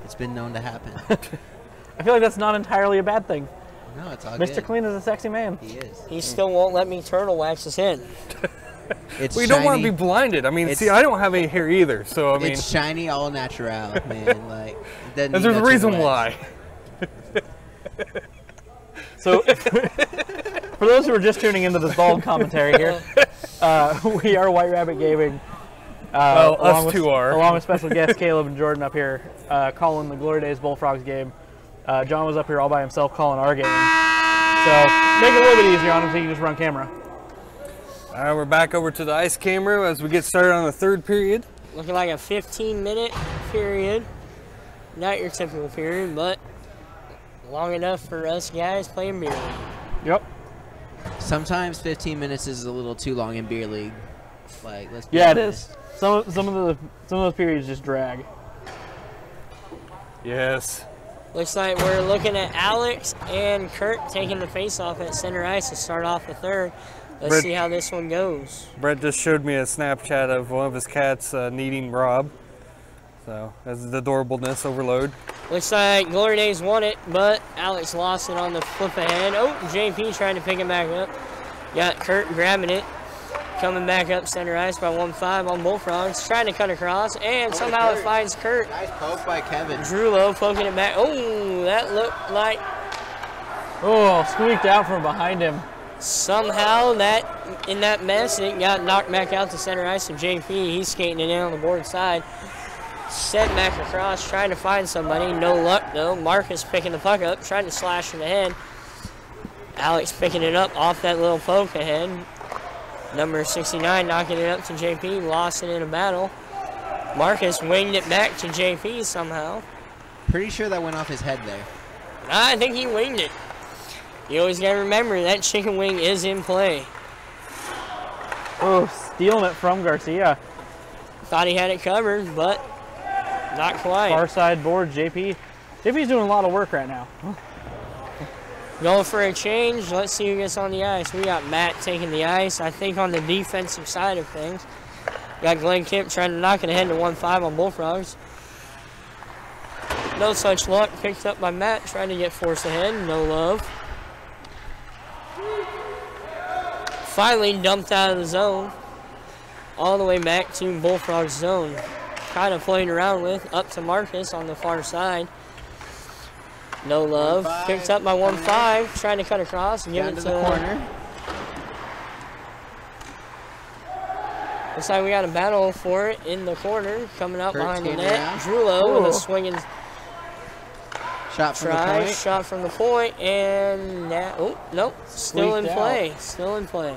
It's been known to happen. I feel like that's not entirely a bad thing. No, it's all good. Mr. Clean is a sexy man. He is. He still won't let me turtle wax his head. It's We don't want to shiny. be blinded. I mean, It's- see, I don't have any hair either, so I mean, It's shiny, all natural, man. Like, it doesn't there's need a no reason turtle why. wax. So, for those who are just tuning into this bald commentary here, we are White Rabbit Gaming. Well, along us two are. Along with special guests Caleb and Jordan up here calling the Glorydays Bullfrogs game. John was up here all by himself calling our game. So, make it a little bit easier on him so you can just run camera. All right, we're back over to the ice camera as we get started on the third period. Looking like a 15-minute period. Not your typical period, but long enough for us guys playing beer league. Yep. Sometimes 15 minutes is a little too long in beer league. Like, let's be Yeah, it honest. is. Some of those periods just drag. Yes. Looks like we're looking at Alex and Kurt taking the face-off at center ice to start off the third. Let's Brett- see how this one goes. Brett just showed me a Snapchat of one of his cats needing Rob. So that's the adorableness overload. Looks like Glorydays won it, but Alex lost it on the flip ahead. Oh, JP trying to pick it back up. Got Kurt grabbing it. Coming back up center ice by 1-5 on Bullfrogs. Trying to cut across, and somehow it finds Kurt. Nice poke by Kevin. Drulo poking it back. Oh, that looked like Oh, squeaked out from behind him. somehow that in that mess it got knocked back out to center ice of JP. He's skating it in on the board side. Set back across, trying to find somebody. No luck though. Marcus picking the puck up, trying to slash in the head. Alex picking it up off that little poke ahead. Number 69 knocking it up to JP, lost it in a battle. Marcus winged it back to JP somehow. Pretty sure that went off his head there. I think he winged it. You always gotta remember that chicken wing is in play. Oh, stealing it from Garcia. Thought he had it covered, but not quite. Far side board, JP. JP's doing a lot of work right now. Going for a change. Let's see who gets on the ice. We got Matt taking the ice, I think, on the defensive side of things. Got Glenn Kemp trying to knock it ahead to 1-5 on Bullfrogs. No such luck. Picked up by Matt, trying to get forced ahead. No love. Finally dumped out of the zone. All the way back to Bullfrog's zone. Kind of playing around with. Up to Marcus on the far side. No love. 1-5. Picked up by 1-5. Trying to cut across and give Down it to the corner. Looks like we got a battle for it in the corner. Coming up Kurt's behind the getting net. around. Drulo with Ooh. a swinging Shot from the try. point. Shot from the point. And that, oh, nope. Still in Squeaked play. Still in play.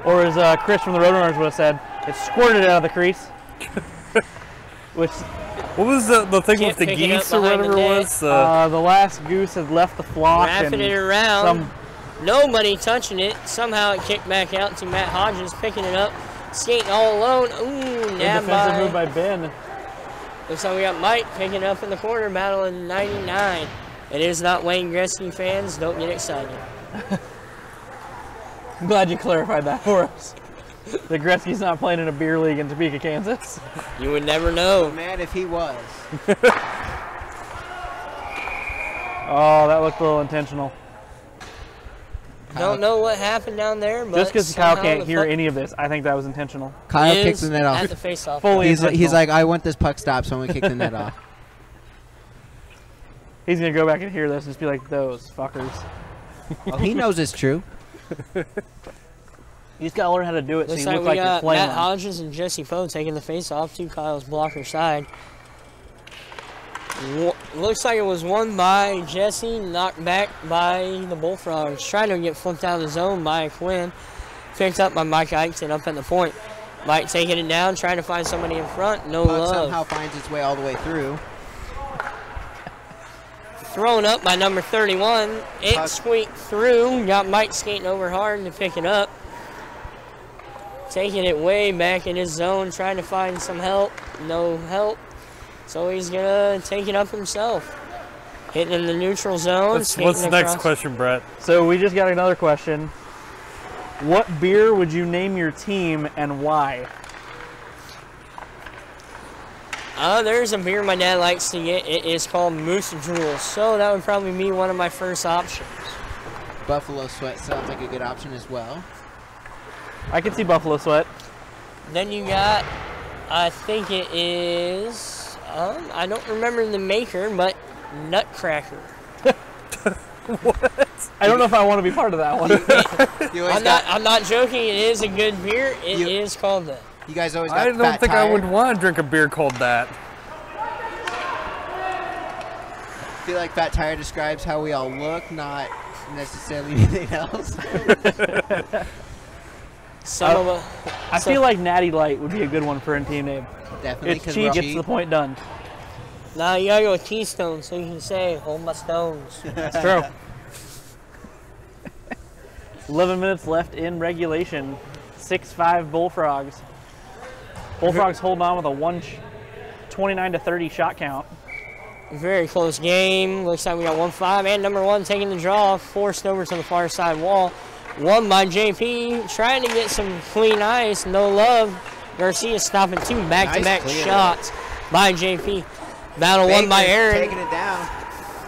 Or as Chris from the Roadrunners would have said, it squirted out of the crease. Which What was the thing Can't with the pick it up geese or behind the whatever it net. was? the last goose had left the flock. Wrapping and it around. some Nobody touching it. Somehow it kicked back out to Matt Hodges picking it up. Skating all alone. Ooh, good nab defensive move by. by Ben. Looks like we got Mike picking it up in the corner, battling 99. It is not Wayne Gretzky, fans. Don't get excited. I'm glad you clarified that for us. The Gretzky's not playing in a beer league in Topeka, Kansas. You would never know. Man, if he was. Oh, that looked a little intentional. Don't know what happened down there, but Just because Kyle somehow can't the hear puck any of this, I think that was intentional. Kyle is kicks the net off. at the face-off. Fully He's intentional. like, I want this puck stopped, so I'm going to kick the net off. He's going to go back and hear this and just be like, those fuckers. Oh, he knows it's true. You just got to learn how to do it Looks so you like look we like you're got playing Matt them. Hodges and Jesse Poe taking the face-off to Kyle's blocker side. Looks like it was won by Jesse, knocked back by the Bullfrogs. Trying to get flipped out of the zone by Quinn. Picked up by Mike Eichton up at the point. Mike taking it down, trying to find somebody in front. No Puck love. somehow finds its way all the way through. Thrown up by number 31. It Puck. squeaked through. Got Mike skating over hard to pick it up. Taking it way back in his zone, trying to find some help. No help. So he's going to take it up himself. Hitting in the neutral zone. What's the next question, Brett? So we just got another question. What beer would you name your team and why? There's a beer my dad likes to get. It is called Moose Drool. So that would probably be one of my first options. Buffalo Sweat sounds like a good option as well. I can see Buffalo Sweat. Then you got, I think it is, I don't remember the maker, but Nutcracker. I don't know if I want to be part of that one. I'm not joking. It is a good beer. It is called that. You guys always got I don't Fat think Tire. I would want to drink a beer called that. I feel like Fat Tire describes how we all look, not necessarily anything else. I feel like Natty Light would be a good one for a team name. Definitely, It's because cheap, we're gets cheap. the point done. Now you gotta go with Keystone so you can say, hold my stones. That's true. 11 minutes left in regulation. 6-5 Bullfrogs. Bullfrogs holding on with a 29-30 shot count. Very close game. Looks like we got 1-5 and number 1 taking the draw. Forced over to the far side wall. Won by JP. Trying to get some clean ice. No love. Garcia stopping 2 back-to-back Nice clear. shots by JP. Battle won by Aaron. Taking it down.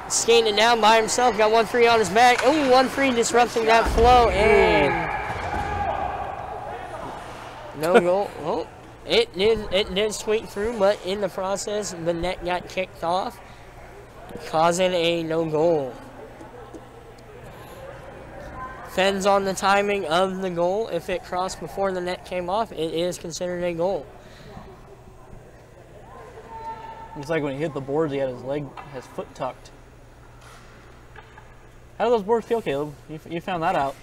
Skating it down by himself. Got 1-3 on his back. Ooh, 1-3 disrupting that flow. And no goal. Oh, it did squeak through, but in the process, the net got kicked off, causing a no goal. Depends on the timing of the goal. If it crossed before the net came off, it is considered a goal. It's like when he hit the boards, he had his foot tucked. How do those boards feel, Caleb? You found that out.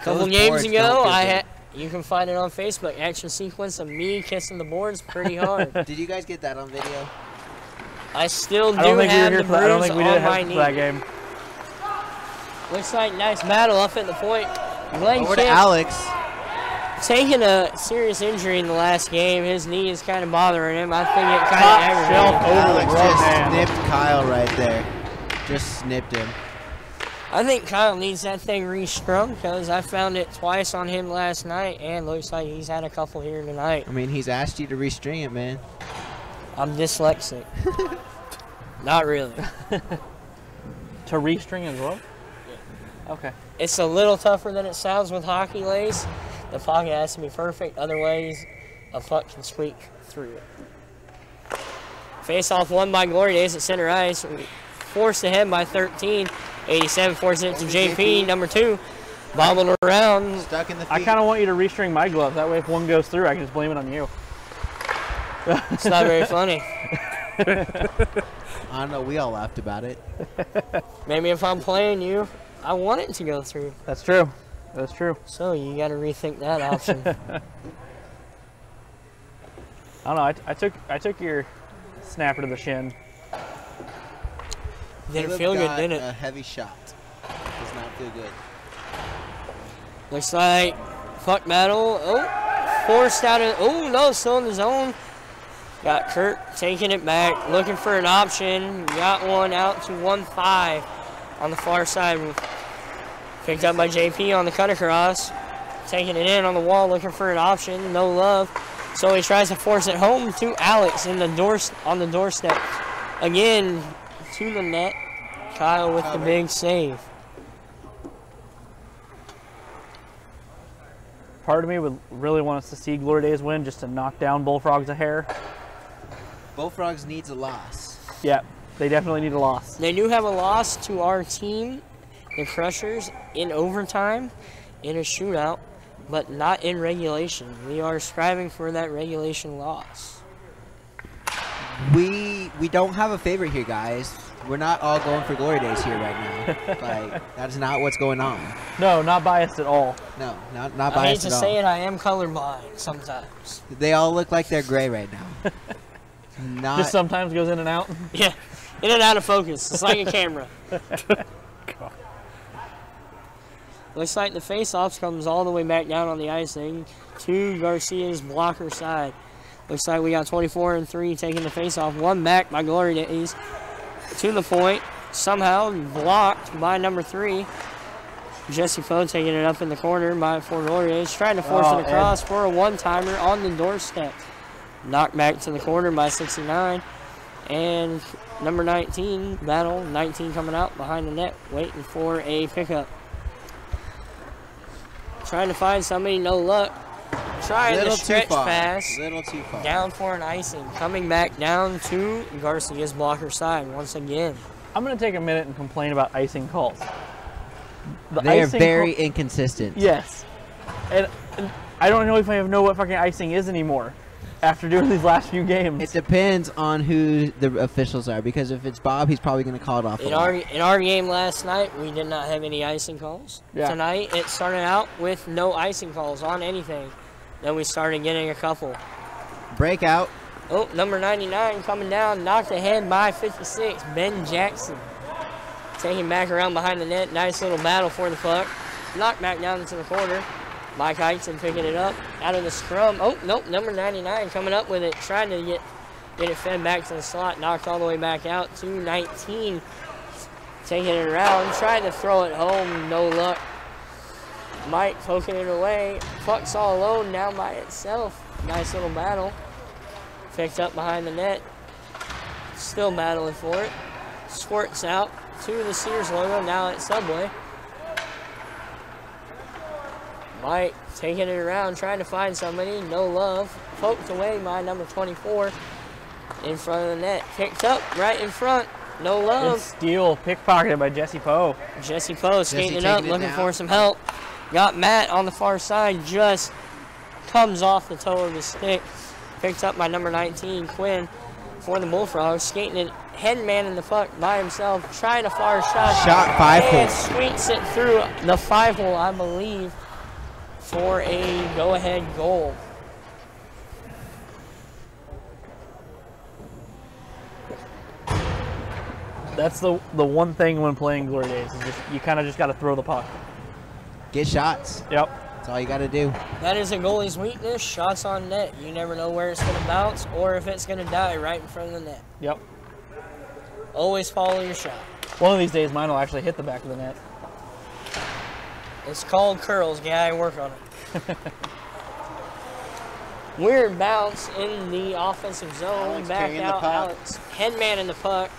A couple Those games boards ago, don't feel you can find it on Facebook. Action sequence of me kissing the boards pretty hard. Did you guys get that on video? I still do I don't think we were have here the for that. I don't bruise think we on did my have knee. for that game. Looks like nice battle up at the point. Glenn Over to Kidd Alex. taking a serious injury in the last game. His knee is kind of bothering him. I think it kind Top of shelf aggravated. over the Alex glove just hand. snipped Kyle right there. Just snipped him. I think Kyle needs that thing restrung because I found it twice on him last night, and looks like he's had a couple here tonight. I mean, he's asked you to restring it, man. I'm dyslexic. Not really. To restring as well? Yeah. Okay. It's a little tougher than it sounds with hockey lace. The pocket has to be perfect. Otherwise, a puck can squeak through it. Face-off won by Glorydays at center ice. Forced ahead by 13. 87 forced it to JP, number 2. Bobbled around. Stuck in the feet. I kind of want you to restring my glove. That way if one goes through, I can just blame it on you. It's not very funny. I don't know. We all laughed about it. Maybe if I'm playing you, I want it to go through. That's true. That's true. So you got to rethink that option. I don't know. I took your snapper to the shin. Didn't Caleb feel good, got didn't it? A heavy shot. Does not feel good. Looks like puck battle. Oh, forced out of. Oh no, still in the zone. Got Kurt taking it back, looking for an option. Got one out to 1-5 on the far side. Picked up by JP on the cut across. Taking it in on the wall, looking for an option. No love. So he tries to force it home to Alex on the doorstep. Again, to the net. Kyle with the big save. Part of me would really want us to see Glorydays win just to knock down Bullfrogs a hair. Bullfrogs needs a loss. Yeah, they definitely need a loss. They do have a loss to our team, the Crushers, in overtime, in a shootout, but not in regulation. We are striving for that regulation loss. We don't have a favorite here, guys. We're not all going for Glorydays here right now. Like, that's not what's going on. No, not biased at all. No, not I hate biased to at all. say it, I am colorblind sometimes. They all look like they're gray right now. Not Just sometimes goes in and out. Yeah, in and out of focus. It's like a camera. Looks like the face-off comes all the way back down on the icing to Garcia's blocker side. Looks like we got 24 and 3 taking the face-off. One back by Glorydays to the point. Somehow blocked by number 3. Jesse Poe taking it up in the corner by Glorydays. Trying to force it across for a one-timer on the doorstep. Knocked back to the corner by 69. And number 19, battle, 19 coming out behind the net, waiting for a pickup. Trying to find somebody, no luck. Trying the stretch pass. Little too far. Down for an icing. Coming back down to Garcia's blocker side once again. I'm going to take a minute and complain about icing calls. They are very inconsistent. Yes. And I don't know if I know what fucking icing is anymore after doing these last few games. It depends on who the officials are, because if it's Bob, he's probably going to call it off. In our game last night, we did not have any icing calls. Yeah. Tonight, it started out with no icing calls on anything. Then we started getting a couple. Breakout. Oh, number 99 coming down, knocked ahead by 56, Ben Jackson. Taking back around behind the net, nice little battle for the puck. Knocked back down into the corner. Mike Heitzen picking it up out of the scrum. Oh, nope, number 99 coming up with it, trying to get it fed back to the slot, knocked all the way back out to 19. Taking it around, trying to throw it home, no luck. Mike poking it away. Puck's all alone now by itself. Nice little battle. Picked up behind the net. Still battling for it. Squirts out to the Sears logo, now at Subway. Mike taking it around, trying to find somebody. No love. Poked away by number 24 in front of the net. Picked up right in front. No love. Good steal, pickpocketed by Jesse Poe. Jesse Poe skating it up, looking for some help. Got Matt on the far side, just comes off the toe of his stick. Picked up by number 19, Quinn, for the Bullfrogs. Skating it, head man in the puck by himself, trying a far shot. Shot 5-hole. And sweeps it through the 5-hole, I believe, for a go-ahead goal. That's the one thing when playing Glorydays is just you kind of just got to throw the puck. Get shots. Yep. That's all you got to do. That is a goalie's weakness, shots on net. You never know where it's going to bounce or if it's going to die right in front of the net. Yep. Always follow your shot. One of these days mine will actually hit the back of the net. It's called curls, guy. Work on it. Weird bounce in the offensive zone. Alex Back carrying the out, puck. Alex. Headman in the puck.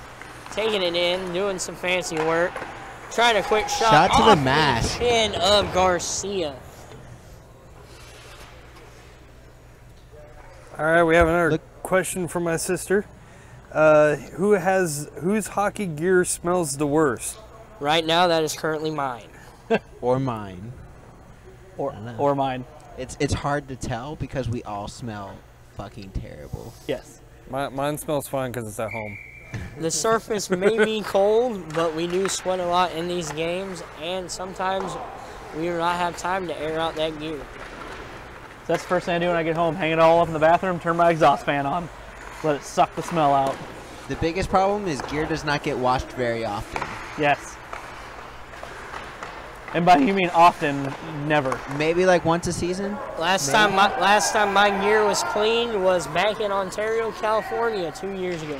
Taking it in, doing some fancy work. Trying a quick shot. Shot to the off mask. Chin of Garcia. All right, we have another question from my sister. Whose hockey gear smells the worst? Right now, that is currently mine. Or mine. Or mine. It's hard to tell because we all smell fucking terrible. Yes. Mine smells fine because it's at home. The surface may be cold, but we do sweat a lot in these games, and sometimes we do not have time to air out that gear. So that's the first thing I do when I get home. Hang it all up in the bathroom, turn my exhaust fan on, let it suck the smell out. The biggest problem is gear does not get washed very often. Yes. And by you mean often, never. Maybe like once a season. Last time my gear was cleaned was back in Ontario, California, 2 years ago.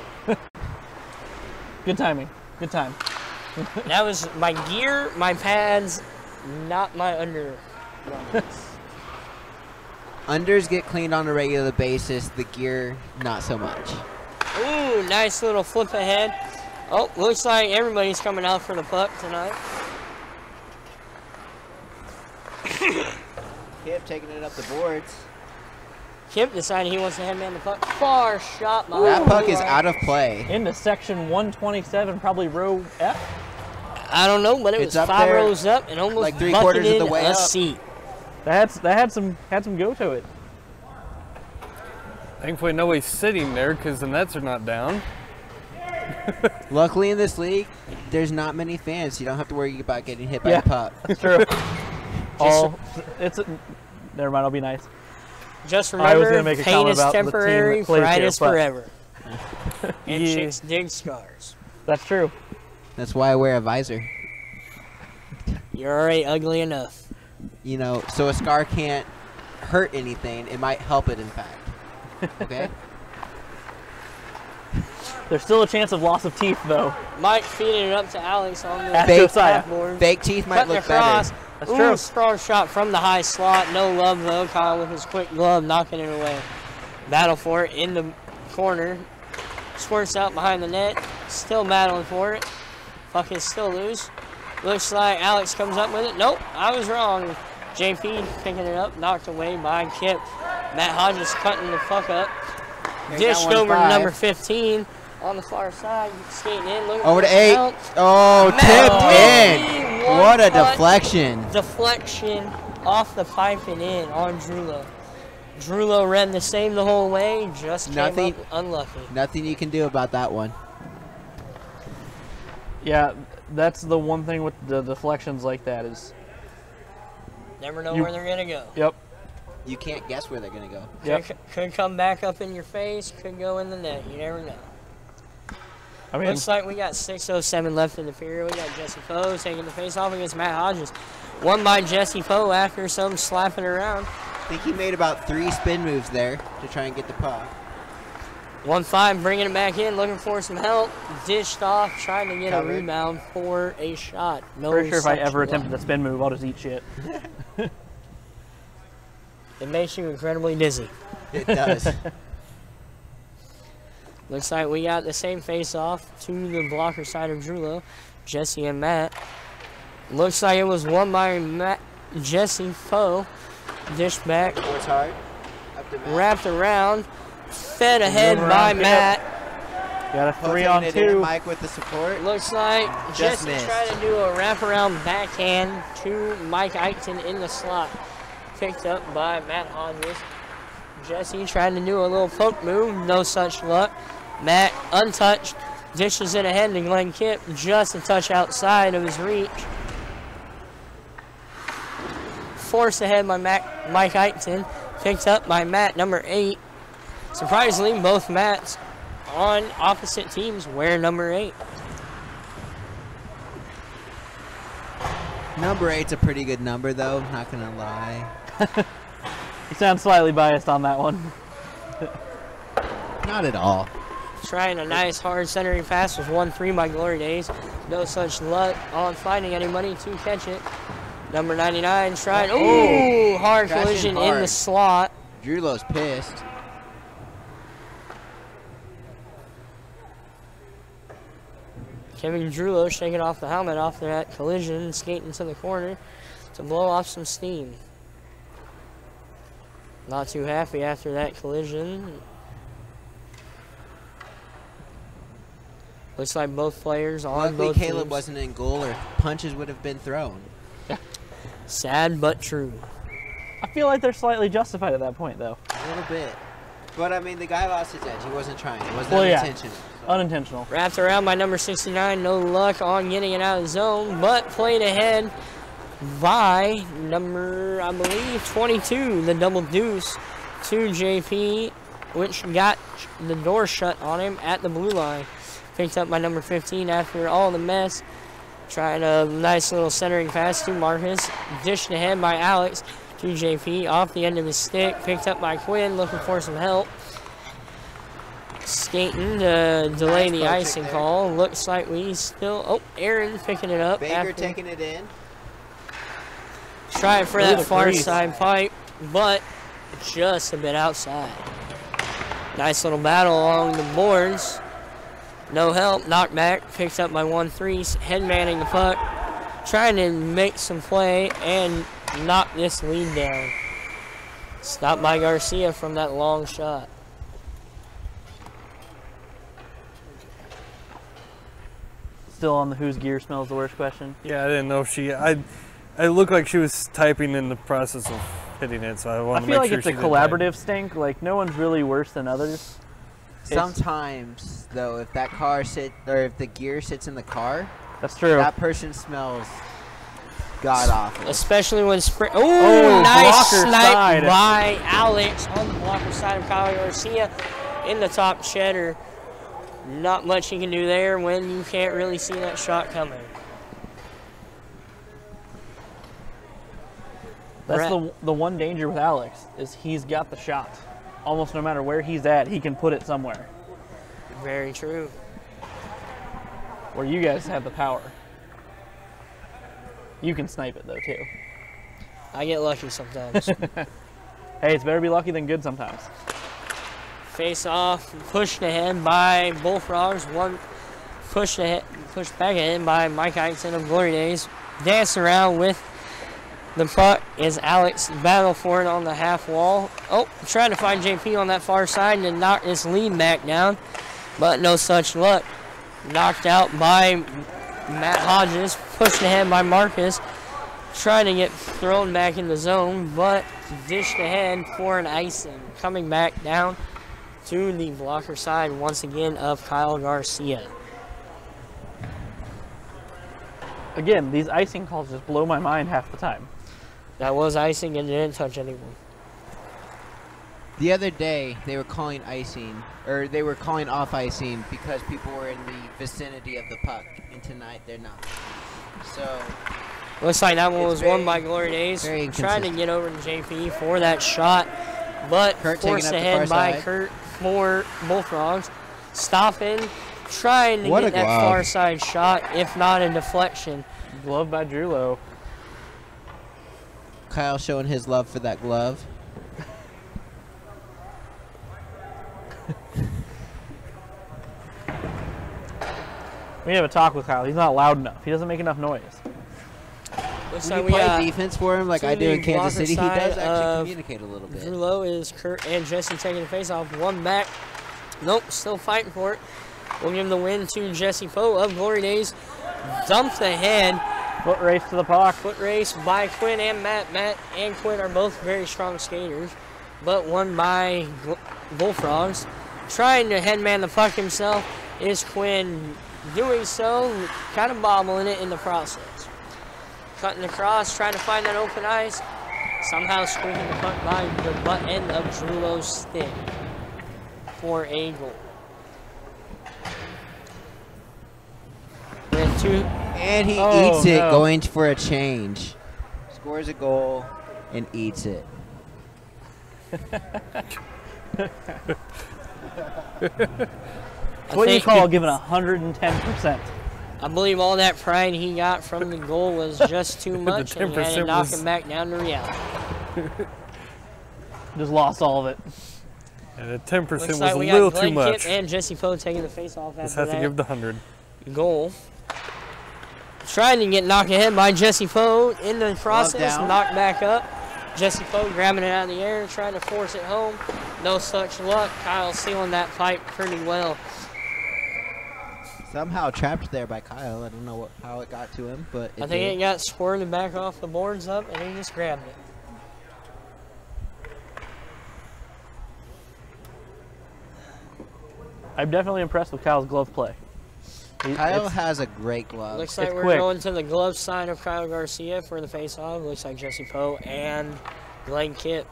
Good timing. Good time. That was my gear, my pads, not my undergarments. Unders get cleaned on a regular basis. The gear, not so much. Ooh, nice little flip ahead. Oh, looks like everybody's coming out for the puck tonight. Kip taking it up the boards. Kip decided he wants to headman the puck. Far shot. That puck is out of play. Into section 127, probably row F. I don't know, but it It's was up 5 there, rows up and almost like 3/4 of the way a up. seat. That had some go to it. Thankfully, nobody's sitting there because the nets are not down. Luckily in this league, there's not many fans. You don't have to worry about getting hit by a puck. That's true. Never mind. I'll be nice. Just I was gonna remember, make a pain comment is about the team temporary, that plays pride here, is but- forever. And Yeah. chicks dig scars. That's true. That's why I wear a visor. You're already ugly enough. You know, so a scar can't hurt anything. It might help it, in fact. Okay? There's still a chance of loss of teeth, though. Mike feeding it up to Alex on the At Josiah. backboard. Fake teeth might Cutting look across. better. That's Ooh, true. strong shot from the high slot. No love, though. Kyle with his quick glove knocking it away. Battle for it in the corner. Squirts out behind the net. Still battling for it. Fucking still loose. Looks like Alex comes up with it. Nope, I was wrong. JP picking it up, knocked away by Kip. Matt Hodges cutting the fuck up. There's Dished that one over to five. number 15 on the far side. Skating in. Looking Over for to 8. help. Oh, Matt tipped Whitney, in. one What a putt. deflection. Deflection off the pipe and in on Drulo. Drulo ran the same the whole way, just came Nothing- up unlucky. Nothing you can do about that one. Yeah, that's the one thing with the deflections like that is. Never know You- where they're going to go. Yep. You can't guess where they're going to go. Yep. Could come back up in your face, could go in the net. You never know. I mean, Looks like we got 6:07 left in the period. We got Jesse Poe taking the face off against Matt Hodges. Won by Jesse Poe after some slapping around. I think he made about 3 spin moves there to try and get the puck. 1-5, bringing it back in, looking for some help. Dished off, trying to get Covered. a rebound for a shot. No pretty sure if I such ever luck. attempted a spin move, I'll just eat shit. It makes you incredibly dizzy. It does. Looks like we got the same face-off to the blocker side of Drulo, Jesse and Matt. Looks like it was won by Jesse Poe. Dish back, Works hard. Up to Matt. wrapped around, fed ahead Moving by around, Matt. Got a Poe 3 taking on it in, 2. Mike with the support. Looks like Just Jesse missed. tried to do a wraparound backhand to Mike Eichton in the slot. Picked up by Matt Hodges. Jesse trying to do a little poke move, no such luck. Matt, untouched, dishes it ahead to Glenn Kipp, just a touch outside of his reach. Forced ahead by Mike Eichton, picked up by Matt, number 8. Surprisingly, both Matts on opposite teams wear number 8. Number 8's a pretty good number, though. Not going to lie. You sound slightly biased on that one. Not at all. Trying a nice hard centering pass with 1-3 by Glorydays. No such luck on finding anybody to catch it. Number 99 trying. Ooh, hard Crashing collision in the hard. slot. Drulo's pissed. Kevin Drulo shaking off the helmet off that collision and skating to the corner to blow off some steam. Not too happy after that collision. Looks like both players on Luckily, both Caleb teams. wasn't in goal, or punches would have been thrown. Sad but true. I feel like they're slightly justified at that point, though. A little bit. But, I mean, the guy lost his edge. He wasn't trying. It wasn't Well, yeah. intentional. Unintentional. Wrapped around by number 69. No luck on getting it out of the zone, but played ahead by number, I believe, 22. The double deuce to JP, which got the door shut on him at the blue line. Picked up by number 15 after all the mess. Trying a nice little centering pass to Marcus. Dished ahead by Alex to JP. Off the end of the stick. Picked up by Quinn. Looking for some help. Skating to delay the icing call. Looks like we still... Oh, Aaron picking it up. Baker taking it in. Trying for that far side pipe, but just a bit outside. Nice little battle along the boards. No help. Knockback. Picked up by 1-3. Headmanning the puck. Trying to make some play and knock this lead down. Stopped by Garcia from that long shot. Still on the whose gear smells the worst question. Yeah, I didn't know if she. I looked like she was typing in the process of hitting it, so I wanted to make sure. I feel like it's a collaborative stink. Like no one's really worse than others. Sometimes though, if that car if the gear sits in the car, that's true. That person smells god awful. Especially when nice snipe by Alex on the blocker side of Kyle Garcia in the top cheddar. Not much you can do there when you can't really see that shot coming. That's the one danger with Alex is he's got the shot. Almost no matter where he's at, he can put it somewhere. Very true. Where you guys have the power. You can snipe it though too. I get lucky sometimes. Hey, it's better be lucky than good sometimes. Face off, pushed ahead by Bullfrogs. One pushed back ahead by Mike Eichson of Glorydays. Dance around with the puck as Alex battle for it on the half wall. Oh, trying to find JP on that far side and knock this lead back down, but no such luck. Knocked out by Matt Hodges, pushed ahead by Marcus. Trying to get thrown back in the zone, but dished ahead for an icing. Coming back down to the blocker side once again of Kyle Garcia. Again, these icing calls just blow my mind half the time. That was icing and didn't touch anyone. The other day, they were calling icing, or they were calling off icing because people were in the vicinity of the puck, and tonight they're not. So, looks like that one was won by Glorydays. Trying to get over to JP for that shot, but forced ahead by Kurt for Bullfrogs. Stopping, trying to get that far side shot, if not a deflection. Glove by Drulo. Kyle showing his love for that glove. We have a talk with Kyle. He's not loud enough. He doesn't make enough noise. Looks when like you play defense for him like I do in Kansas City, he does actually communicate a little bit. Drew Lowe is Kurt and Jesse taking the face off. One back. Nope, still fighting for it. We'll give him the win to Jesse Poe of Glorydays. Dumped ahead. Foot race to the puck. Foot race by Quinn and Matt. Matt and Quinn are both very strong skaters, but won by Bullfrogs. Trying to headman the puck himself is Quinn. Doing so, kind of bobbling it in the process. Cutting across, trying to find that open ice. Somehow squeaking the puck by the butt end of Drulo's stick for a goal. With two. And he eats it, going for a change. Scores a goal and eats it. What you call giving 110%. I believe all that pride he got from the goal was just too much, and he had to knock him back down to reality. Just lost all of it. And the 10% was like a little too much. Kip and Jesse Poe taking the face off after just have to give the 100. Goal. Trying to get knocked ahead by Jesse Poe in the process, knocked back up. Jesse Poe grabbing it out of the air, trying to force it home. No such luck. Kyle sealing that pipe pretty well. Somehow trapped there by Kyle. I don't know how it got to him, but I think it got squirted back off the boards up, and he just grabbed it. I'm definitely impressed with Kyle's glove play. Kyle has a great glove. Looks like we're going to the glove side of Kyle Garcia for the face-off. Looks like Jesse Poe and Glenn Kitt.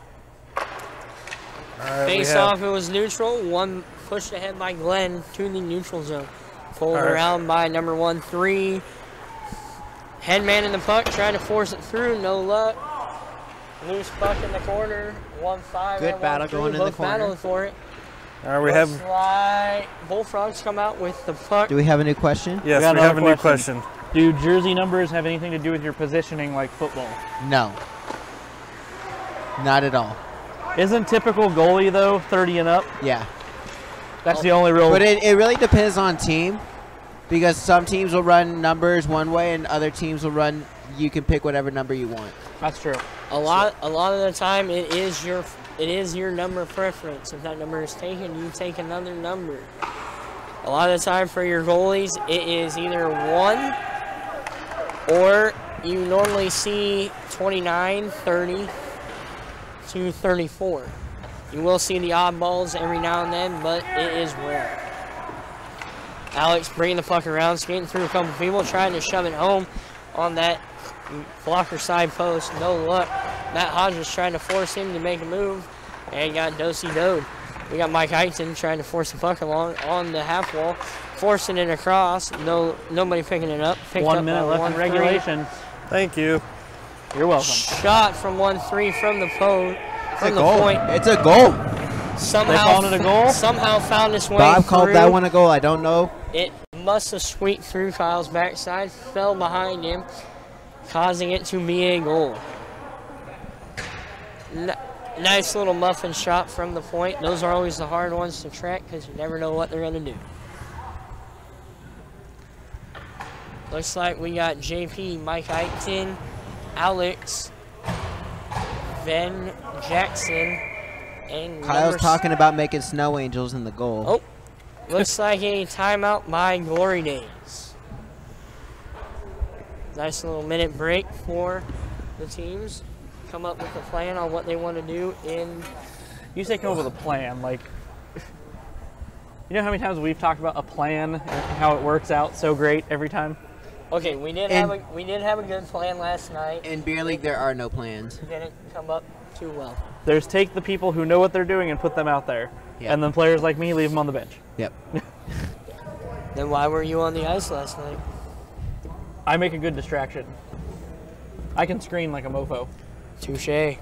Right, face-off, it was neutral. One pushed ahead by Glenn to the neutral zone. Pulled around by number 1-3. Headman in the puck, trying to force it through, no luck. Loose puck in the corner, 1-5 Good and battle 1-3, going in the both corner. battling for it. All right, we have. Looks like Bullfrogs come out with the puck. Do we have a new question? Yes, got we have a another new question. Do jersey numbers have anything to do with your positioning like football? No. Not at all. Isn't typical goalie, though, 30 and up? Yeah. That's the only real... But it really depends on team, because some teams will run numbers one way and other teams will run, you can pick whatever number you want. That's true. A lot of the time, it is your number preference. If that number is taken, you take another number. A lot of the time for your goalies, it is either 1 or you normally see 29, 30 to 34. You will see the oddballs every now and then, but it is rare. Alex bringing the puck around, skating through a couple people, trying to shove it home on that blocker side post. No luck. Matt Hodges trying to force him to make a move, and got do-si-doed. We got Mike Eichton trying to force the puck along on the half wall, forcing it across. Nobody picking it up. Picked 1 up minute left in regulation. Thank you. You're welcome. Shot from 1-3 from the point. It's a goal. Somehow, They calling it a goal? Somehow found its way Bob called through. that one a goal. I don't know. It must have squeaked through Kyle's backside, fell behind him, causing it to be a goal. Nice little muffin shot from the point. Those are always the hard ones to track because you never know what they're going to do. Looks like we got JP, Mike Eichton, Alex, Ben Jackson, and Kyle's talking about making snow angels in the goal. Oh, looks like a timeout by Glorydays. Nice little minute break for the teams. Come up with a plan on what they want to do in... You say come up with a plan, like... You know how many times we've talked about a plan and how it works out so great every time? Okay, we did have a good plan last night. In beer league, there are no plans. Didn't come up too well. There's take the people who know what they're doing and put them out there. Yep. And then players like me leave them on the bench. Yep. Then why were you on the ice last night? I make a good distraction. I can screen like a mofo. Touche.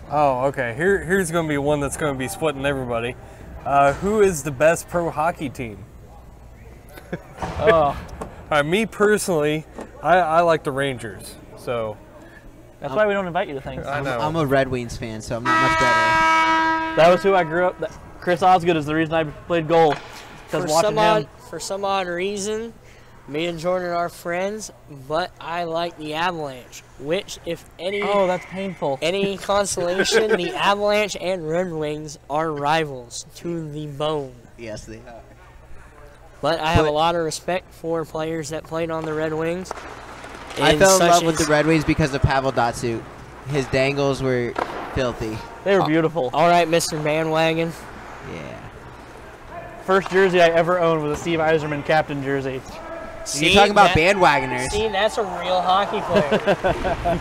Oh, okay. Here's going to be one that's going to be splitting everybody. Who is the best pro hockey team? Oh. All right, me personally, I like the Rangers. So That's why we don't invite you to things. I know. I'm a Red Wings fan, so I'm not much better. That was who I grew up. Chris Osgood is the reason I played goal. Because watching him. For some odd reason, me and Jordan are friends, but I like the Avalanche, which, if any... Oh, that's painful. Any consolation, the Avalanche and Red Wings are rivals to the bone. Yes, they are. But I have a lot of respect for players that played on the Red Wings. I fell in love with the Red Wings because of Pavel Datsyuk. His dangles were filthy. They were beautiful. All right, Mr. Bandwagon. Yeah. First jersey I ever owned was a Steve Yzerman captain jersey. You're talking about bandwagoners. See, that's a real hockey player.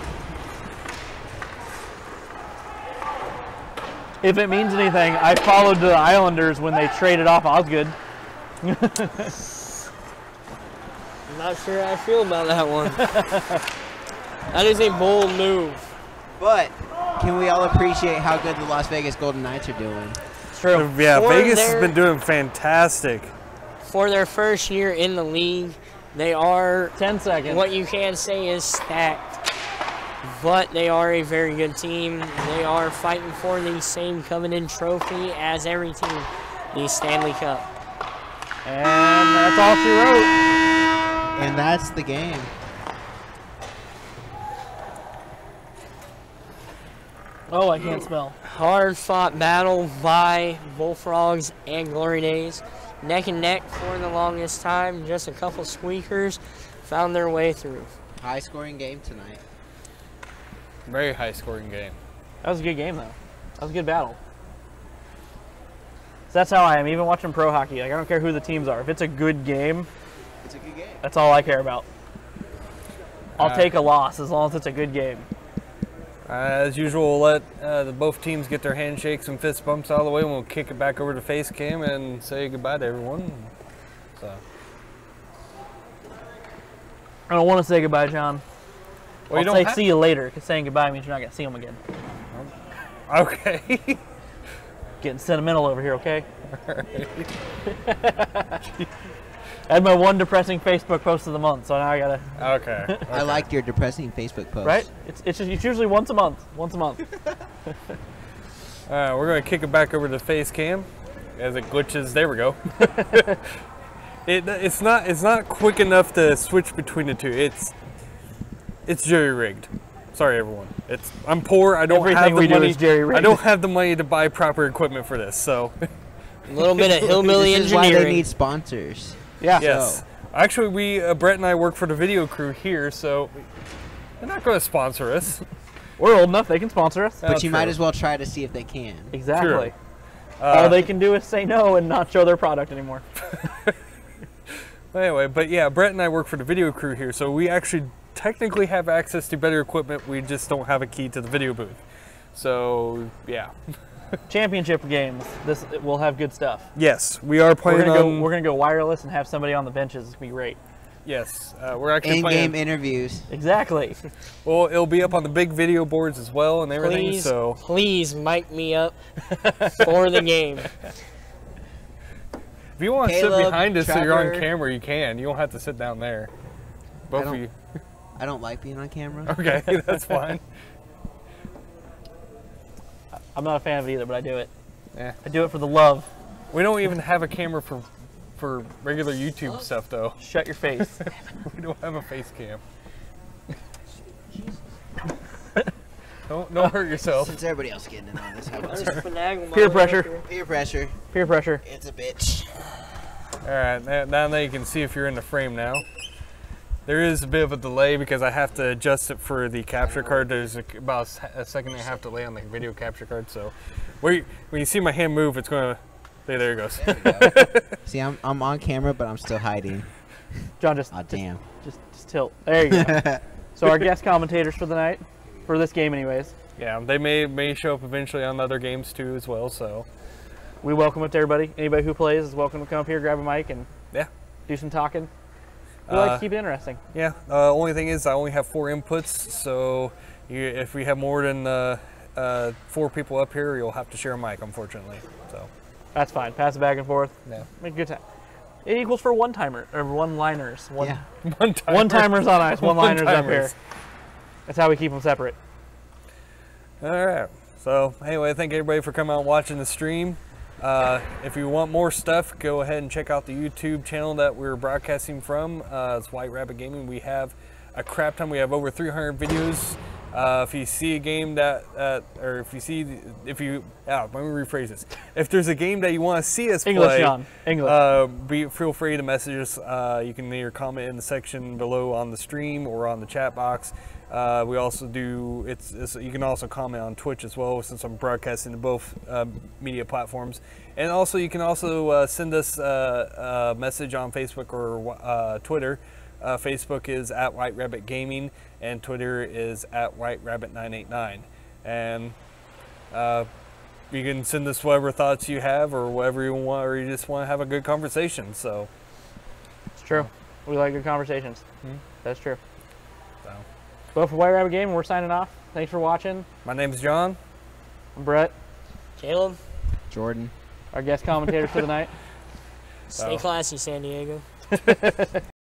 If it means anything, I followed the Islanders when they traded off Osgood. I'm not sure how I feel about that one. That is a bold move. But can we all appreciate how good the Las Vegas Golden Knights are doing? It's true. Yeah, Vegas has been doing fantastic. For their first year in the league, they are 10 seconds. What you can say is stacked. But they are a very good team. They are fighting for the same coveted trophy as every team, the Stanley Cup. And that's all she wrote. And that's the game. Oh, I can't spell. Hard-fought battle by Bullfrogs and Glorydays. Neck and neck for the longest time. Just a couple squeakers found their way through. High-scoring game tonight. Very high-scoring game. That was a good game, though. That was a good battle. So that's how I am, even watching pro hockey. Like, I don't care who the teams are. If it's a good game, It's a good game. that's all I care about. I'll take a loss as long as it's a good game. As usual, we'll let both teams get their handshakes and fist bumps out of the way, and we'll kick it back over to face cam and say goodbye to everyone. So. I don't want to say goodbye, John. Well, I'll say see you later, because saying goodbye means you're not going to see them again. Okay. Getting sentimental over here, okay? I had my one depressing Facebook post of the month, so now I gotta. Okay. I liked your depressing Facebook post. Right? It's usually once a month. Once a month. We're gonna kick it back over to face cam as it glitches. There we go. It's not quick enough to switch between the two. It's jerry rigged. Sorry, everyone. I'm poor. I don't Everything have the we do money. is jerry-rigged. I don't have the money to buy proper equipment for this. So. A little bit of hillbilly This is engineering. why they need sponsors. Yeah. Yes. Actually, Brett and I work for the video crew here, so they're not going to sponsor us. We're old enough, they can sponsor us. But you might as well try to see if they can. Exactly. True. All they can do is say no and not show their product anymore. Anyway, but yeah, Brett and I work for the video crew here, so we actually technically have access to better equipment. We just don't have a key to the video booth. So, yeah. Championship games. We'll have good stuff. Yes, we are planning on... We're gonna go wireless and have somebody on the benches. It's gonna be great. Yes, we're actually In-game planning... interviews. Exactly. Well, it'll be up on the big video boards as well and everything, Please mic me up for the game. If you want to sit Caleb, behind us so you're on Trevor. camera, you can. You don't have to sit down there. Both of you. I don't like being on camera. Okay, that's fine. I'm not a fan of it either, but I do it. Yeah. I do it for the love. We don't even have a camera for regular YouTube stuff, though. Shut your face. We don't have a face cam. Don't hurt yourself. Since everybody else is getting in on this, how about There's finagle Peer mode pressure. right there. peer pressure? Peer pressure. It's a bitch. All right, now you can see if you're in the frame now. There is a bit of a delay because I have to adjust it for the capture card. There's about a second and a half delay on the video capture card. So when you see my hand move, it's going to... There it goes. There we go. See, I'm on camera, but I'm still hiding. John, just Damn. just tilt. There you go. So our guest commentators for the night, for this game anyways. Yeah, they may show up eventually on other games too as well. So We welcome it to everybody. Anybody who plays is welcome to come up here, grab a mic, and yeah. do some talking. We like to keep it interesting. Yeah, only thing is I only have 4 inputs, so if we have more than 4 people up here, you'll have to share a mic, unfortunately. So That's fine. Pass it back and forth. yeah. Make a good time. It equals for one-timer, or one-liners. Yeah. One-timers on ice, one-liners up One-timers. here. That's how we keep them separate. All right. So anyway, thank everybody for coming out and watching the stream. If you want more stuff, go ahead and check out the YouTube channel that we're broadcasting from. It's White Rabbit Gaming. We have a crap ton. We have over 300 videos. If you see a game that, or if you, let me rephrase this. If there's a game that you want to see us English, play, John. English. feel free to message us. You can either comment in the section below on the stream or on the chat box. We also do, you can also comment on Twitch as well, since I'm broadcasting to both media platforms. And also you can also send us a message on Facebook or Twitter. Facebook is at White Rabbit Gaming, and Twitter is at White Rabbit 989. And you can send us whatever thoughts you have, or whatever you want, or you just want to have a good conversation. So It's true. We like good conversations. That's true. So. But for White Rabbit Gaming, we're signing off. Thanks for watching. My name's John. I'm Brett, Caleb, Jordan. our guest commentators for the night. stay classy, San Diego.